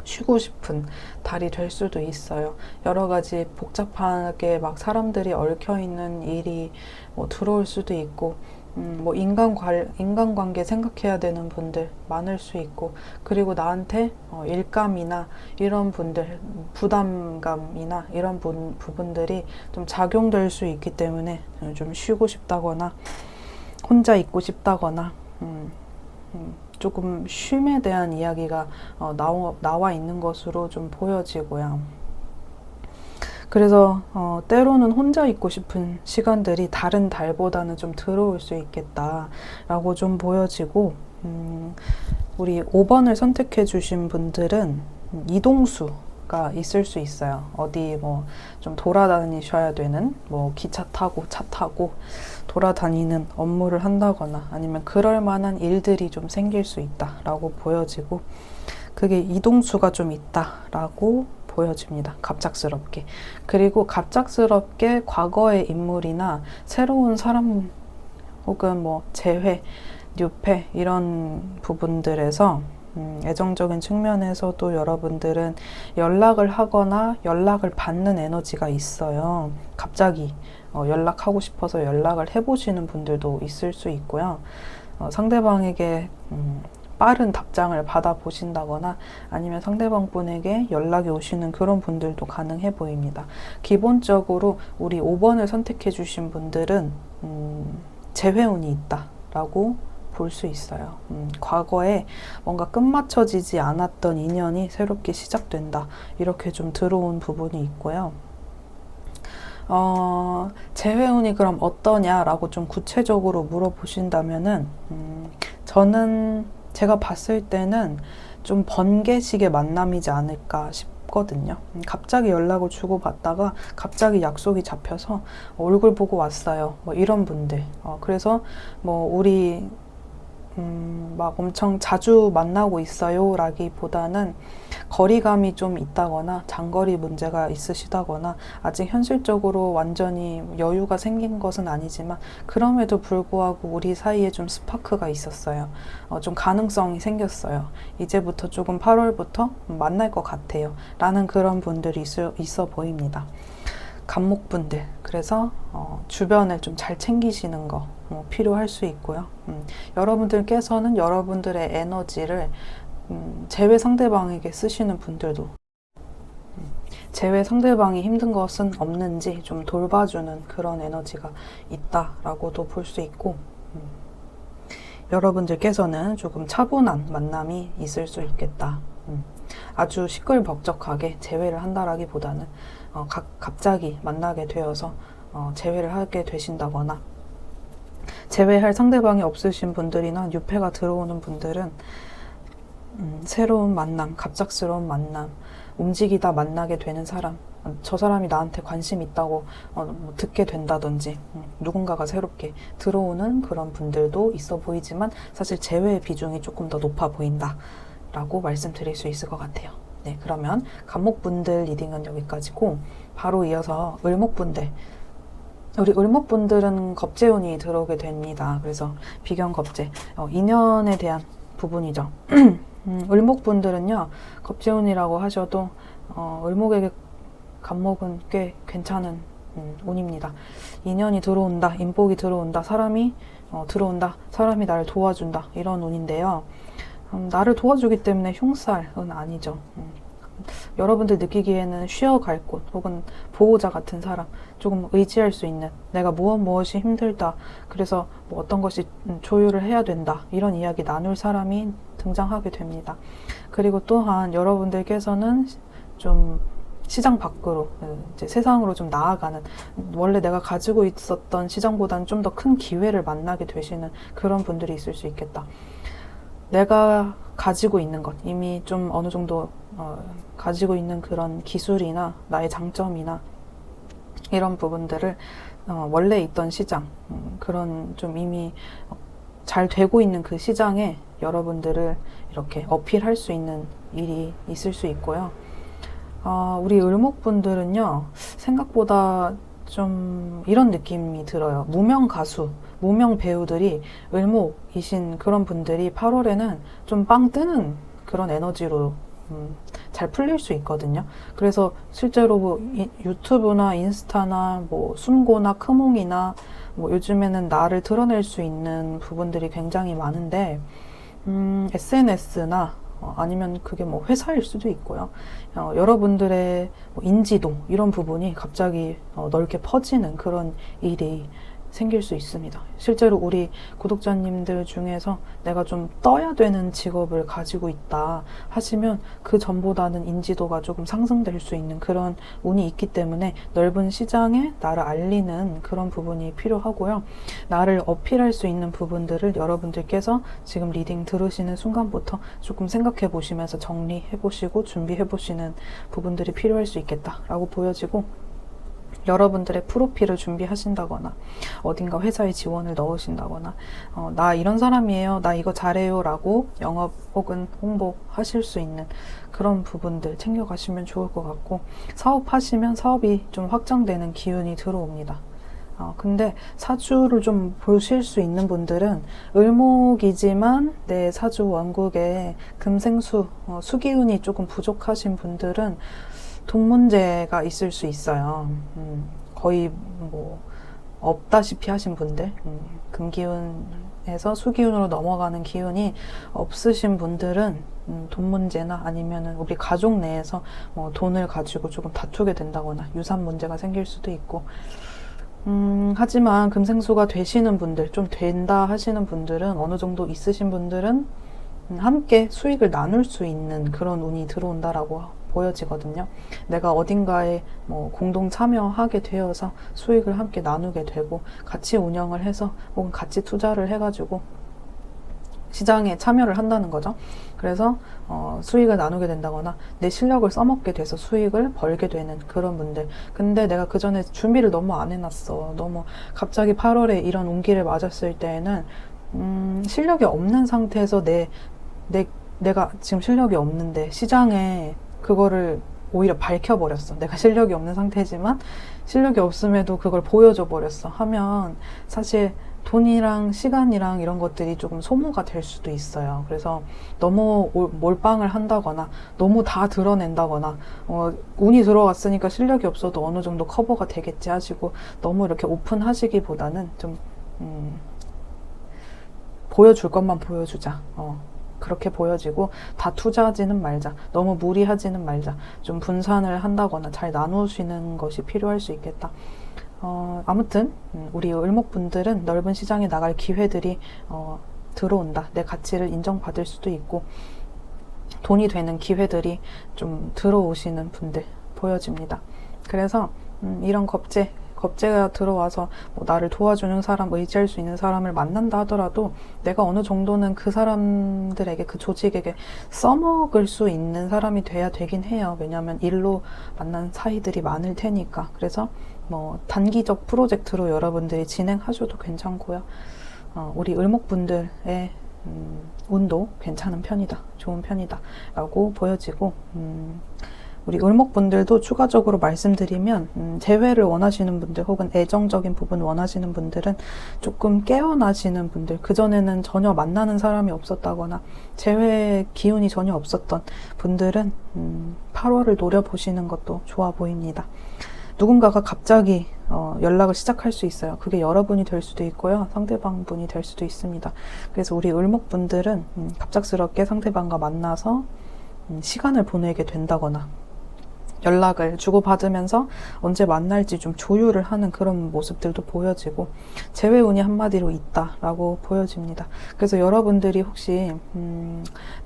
쉬고 싶은 달이 될 수도 있어요. 여러 가지 복잡하게 막 사람들이 얽혀있는 일이 뭐 들어올 수도 있고, 뭐 인간관계 생각해야 되는 분들 많을 수 있고, 그리고 나한테 일감이나 이런 분들, 부담감이나 이런 부분들이 좀 작용될 수 있기 때문에 좀 쉬고 싶다거나 혼자 있고 싶다거나 조금 쉼에 대한 이야기가 나와 있는 것으로 좀 보여지고요. 그래서 때로는 혼자 있고 싶은 시간들이 다른 달보다는 좀 들어올 수 있겠다라고 좀 보여지고, 우리 5번을 선택해 주신 분들은 이동수가 있을 수 있어요. 어디 뭐 좀 돌아다니셔야 되는, 뭐 기차 타고 차 타고 돌아다니는 업무를 한다거나 아니면 그럴 만한 일들이 좀 생길 수 있다라고 보여지고, 그게 이동수가 좀 있다라고 보여집니다. 갑작스럽게. 그리고 갑작스럽게 과거의 인물이나 새로운 사람 혹은 뭐 재회, 뉴페 이런 부분들에서 애정적인 측면에서도 여러분들은 연락을 하거나 연락을 받는 에너지가 있어요. 갑자기 연락하고 싶어서 연락을 해보시는 분들도 있을 수 있고요. 상대방에게 빠른 답장을 받아보신다거나 아니면 상대방 분에게 연락이 오시는 그런 분들도 가능해 보입니다. 기본적으로 우리 5번을 선택해 주신 분들은 재회운이 있다라고 볼 수 있어요. 과거에 뭔가 끝마쳐지지 않았던 인연이 새롭게 시작된다, 이렇게 좀 들어온 부분이 있고요. 재회운이 그럼 어떠냐라고 좀 구체적으로 물어보신다면은 저는 제가 봤을 때는 좀 번개식의 만남이지 않을까 싶거든요. 갑자기 연락을 주고받다가 갑자기 약속이 잡혀서 얼굴 보고 왔어요. 뭐 이런 분들. 그래서 뭐 우리 막 엄청 자주 만나고 있어요 라기보다는 거리감이 좀 있다거나 장거리 문제가 있으시다거나 아직 현실적으로 완전히 여유가 생긴 것은 아니지만 그럼에도 불구하고 우리 사이에 좀 스파크가 있었어요. 좀 가능성이 생겼어요. 이제부터 조금 8월부터 만날 것 같아요 라는 그런 분들이 있어 보입니다. 간목분들, 그래서 주변을 좀 잘 챙기시는 거 필요할 수 있고요. 여러분들께서는 여러분들의 에너지를 재회 상대방에게 쓰시는 분들도 재회 상대방이 힘든 것은 없는지 좀 돌봐주는 그런 에너지가 있다라고도 볼 수 있고, 여러분들께서는 조금 차분한 만남이 있을 수 있겠다. 아주 시끌벅적하게 재회를 한다라기보다는 갑자기 만나게 되어서 재회를 하게 되신다거나, 재회할 상대방이 없으신 분들이나 뉴페가 들어오는 분들은 새로운 만남, 갑작스러운 만남, 움직이다 만나게 되는 사람, 저 사람이 나한테 관심 있다고 뭐 듣게 된다든지 누군가가 새롭게 들어오는 그런 분들도 있어 보이지만 사실 제외의 비중이 조금 더 높아 보인다 라고 말씀드릴 수 있을 것 같아요. 네, 그러면 간목분들 리딩은 여기까지고 바로 이어서 을목분들. 우리 을목분들은 겁재운이 들어오게 됩니다. 그래서 비견겁재, 인연에 대한 부분이죠. 을목분들은요, 겁재운이라고 하셔도 을목에게 간목은 꽤 괜찮은 운입니다. 인연이 들어온다, 인복이 들어온다, 사람이 들어온다, 사람이 나를 도와준다, 이런 운인데요. 나를 도와주기 때문에 흉살은 아니죠. 여러분들 느끼기에는 쉬어갈 곳 혹은 보호자 같은 사람, 조금 의지할 수 있는, 내가 무엇이 힘들다, 그래서 뭐 어떤 것이 조율을 해야 된다, 이런 이야기 나눌 사람이 등장하게 됩니다. 그리고 또한 여러분들께서는 좀 시장 밖으로, 이제 세상으로 좀 나아가는, 원래 내가 가지고 있었던 시장보다는 좀 더 큰 기회를 만나게 되시는 그런 분들이 있을 수 있겠다. 내가 가지고 있는 것, 이미 좀 어느 정도 가지고 있는 그런 기술이나 나의 장점이나 이런 부분들을 원래 있던 시장, 그런 좀 이미 잘 되고 있는 그 시장에 여러분들을 이렇게 어필할 수 있는 일이 있을 수 있고요. 우리 을목분들은요, 생각보다 좀 이런 느낌이 들어요. 무명 가수, 무명 배우들이 을목이신 그런 분들이 8월에는 좀 빵 뜨는 그런 에너지로 잘 풀릴 수 있거든요. 그래서 실제로 뭐 유튜브나 인스타나 뭐 숨고나 크몽이나 뭐 요즘에는 나를 드러낼 수 있는 부분들이 굉장히 많은데 SNS나 아니면 그게 뭐 회사일 수도 있고요. 여러분들의 뭐 인지도 이런 부분이 갑자기 넓게 퍼지는 그런 일이 생길 수 있습니다. 실제로 우리 구독자님들 중에서 내가 좀 떠야 되는 직업을 가지고 있다 하시면 그 전보다는 인지도가 조금 상승될 수 있는 그런 운이 있기 때문에 넓은 시장에 나를 알리는 그런 부분이 필요하고요. 나를 어필할 수 있는 부분들을 여러분들께서 지금 리딩 들으시는 순간부터 조금 생각해 보시면서 정리해 보시고 준비해 보시는 부분들이 필요할 수 있겠다라고 보여지고, 여러분들의 프로필을 준비하신다거나 어딘가 회사에 지원을 넣으신다거나 나 이런 사람이에요, 나 이거 잘해요 라고 영업 혹은 홍보하실 수 있는 그런 부분들 챙겨가시면 좋을 것 같고, 사업하시면 사업이 좀 확장되는 기운이 들어옵니다. 근데 사주를 좀 보실 수 있는 분들은 을목이지만 내 사주 원국에 금생수, 수기운이 조금 부족하신 분들은 돈 문제가 있을 수 있어요. 거의 뭐 없다시피 하신 분들, 금기운에서 수기운으로 넘어가는 기운이 없으신 분들은 돈 문제나 아니면은 우리 가족 내에서 뭐 돈을 가지고 조금 다투게 된다거나 유산 문제가 생길 수도 있고, 하지만 금생수가 되시는 분들, 좀 된다 하시는 분들은, 어느 정도 있으신 분들은 함께 수익을 나눌 수 있는 그런 운이 들어온다라고 보여지거든요. 내가 어딘가에 뭐 공동 참여하게 되어서 수익을 함께 나누게 되고, 같이 운영을 해서 혹은 같이 투자를 해가지고 시장에 참여를 한다는 거죠. 그래서 수익을 나누게 된다거나 내 실력을 써먹게 돼서 수익을 벌게 되는 그런 분들. 근데 내가 그 전에 준비를 너무 안 해놨어. 너무 갑자기 8월에 이런 운기를 맞았을 때에는 실력이 없는 상태에서 내가 지금 실력이 없는데 시장에 그거를 오히려 밝혀버렸어. 내가 실력이 없는 상태지만 실력이 없음에도 그걸 보여줘 버렸어 하면 사실 돈이랑 시간이랑 이런 것들이 조금 소모가 될 수도 있어요. 그래서 너무 몰빵을 한다거나 너무 다 드러낸다거나 운이 들어왔으니까 실력이 없어도 어느 정도 커버가 되겠지 하시고 너무 이렇게 오픈하시기보다는 좀 보여줄 것만 보여주자. 그렇게 보여지고 다 투자하지는 말자, 너무 무리하지는 말자, 좀 분산을 한다거나 잘 나누시는 것이 필요할 수 있겠다. 아무튼 우리 을목분들은 넓은 시장에 나갈 기회들이 들어온다. 내 가치를 인정받을 수도 있고 돈이 되는 기회들이 좀 들어오시는 분들 보여집니다. 그래서 이런 겁재, 겁재가 들어와서 뭐 나를 도와주는 사람, 의지할 수 있는 사람을 만난다 하더라도 내가 어느 정도는 그 사람들에게, 그 조직에게 써먹을 수 있는 사람이 돼야 되긴 해요. 왜냐하면 일로 만난 사이들이 많을 테니까. 그래서 뭐 단기적 프로젝트로 여러분들이 진행하셔도 괜찮고요. 우리 을목분들의 운도 괜찮은 편이다, 좋은 편이다 라고 보여지고, 우리 을목분들도 추가적으로 말씀드리면 재회를 원하시는 분들 혹은 애정적인 부분 원하시는 분들은 조금 깨어나시는 분들, 그전에는 전혀 만나는 사람이 없었다거나 재회 기운이 전혀 없었던 분들은 8월을 노려보시는 것도 좋아 보입니다. 누군가가 갑자기 연락을 시작할 수 있어요. 그게 여러분이 될 수도 있고요. 상대방 분이 될 수도 있습니다. 그래서 우리 을목분들은 갑작스럽게 상대방과 만나서 시간을 보내게 된다거나 연락을 주고받으면서 언제 만날지 좀 조율을 하는 그런 모습들도 보여지고 재회운이 한마디로 있다라고 보여집니다. 그래서 여러분들이 혹시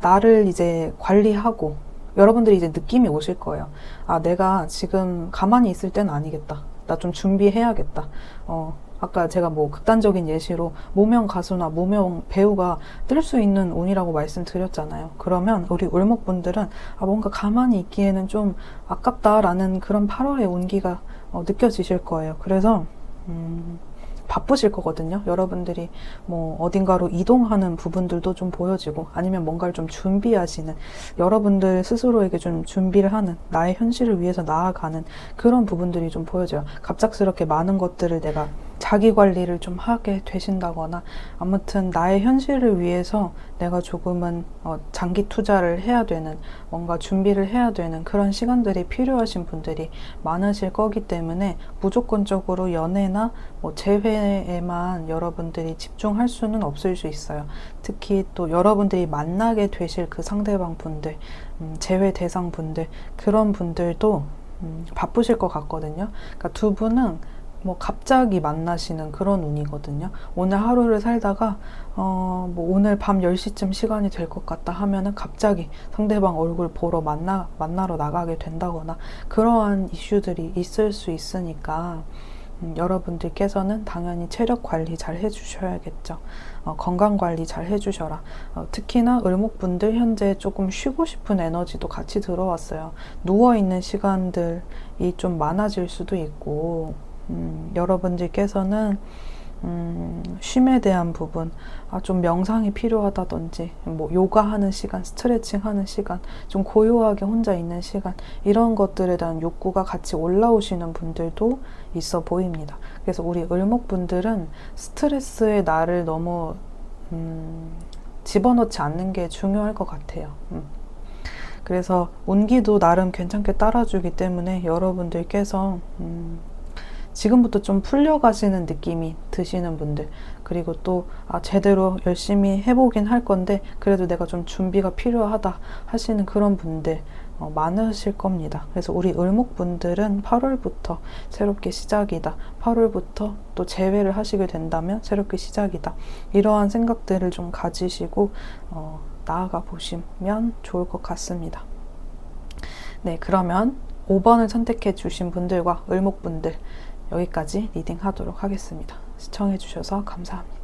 나를 이제 관리하고 여러분들이 이제 느낌이 오실 거예요. 아, 내가 지금 가만히 있을 때는 아니겠다. 나 좀 준비해야겠다. 아까 제가 뭐 극단적인 예시로 무명 가수나 무명 배우가 뜰 수 있는 운이라고 말씀드렸잖아요. 그러면 우리 을목분들은 뭔가 가만히 있기에는 좀 아깝다라는 그런 8월의 운기가 느껴지실 거예요. 그래서 바쁘실 거거든요. 여러분들이 뭐 어딘가로 이동하는 부분들도 좀 보여지고 아니면 뭔가를 좀 준비하시는, 여러분들 스스로에게 좀 준비를 하는, 나의 현실을 위해서 나아가는 그런 부분들이 좀 보여져요. 갑작스럽게 많은 것들을 내가 자기 관리를 좀 하게 되신다거나 아무튼 나의 현실을 위해서 내가 조금은 장기 투자를 해야 되는, 뭔가 준비를 해야 되는 그런 시간들이 필요하신 분들이 많으실 거기 때문에 무조건적으로 연애나 뭐 재회에만 여러분들이 집중할 수는 없을 수 있어요. 특히 또 여러분들이 만나게 되실 그 상대방 분들, 재회 대상 분들, 그런 분들도 바쁘실 것 같거든요. 그러니까 두 분은 뭐 갑자기 만나시는 그런 운이거든요. 오늘 하루를 살다가 뭐 오늘 밤 10시쯤 시간이 될 것 같다 하면은 갑자기 상대방 얼굴 보러 만나러 나가게 된다거나 그러한 이슈들이 있을 수 있으니까 여러분들께서는 당연히 체력 관리 잘 해주셔야겠죠. 건강 관리 잘 해주셔라. 특히나 을목분들 현재 조금 쉬고 싶은 에너지도 같이 들어왔어요. 누워있는 시간들이 좀 많아질 수도 있고, 여러분들께서는 쉼에 대한 부분, 좀 명상이 필요하다든지 뭐 요가하는 시간, 스트레칭 하는 시간, 좀 고요하게 혼자 있는 시간, 이런 것들에 대한 욕구가 같이 올라오시는 분들도 있어 보입니다. 그래서 우리 을목분들은 스트레스에 나를 너무 집어넣지 않는 게 중요할 것 같아요. 그래서 운기도 나름 괜찮게 따라주기 때문에 여러분들께서 지금부터 좀 풀려가시는 느낌이 드시는 분들, 그리고 또 제대로 열심히 해보긴 할 건데 그래도 내가 좀 준비가 필요하다 하시는 그런 분들 많으실 겁니다. 그래서 우리 을목분들은 8월부터 새롭게 시작이다, 8월부터 또 재회를 하시게 된다면 새롭게 시작이다, 이러한 생각들을 좀 가지시고 나아가 보시면 좋을 것 같습니다. 네, 그러면 5번을 선택해 주신 분들과 을목분들 여기까지 리딩 하도록 하겠습니다. 시청해 주셔서 감사합니다.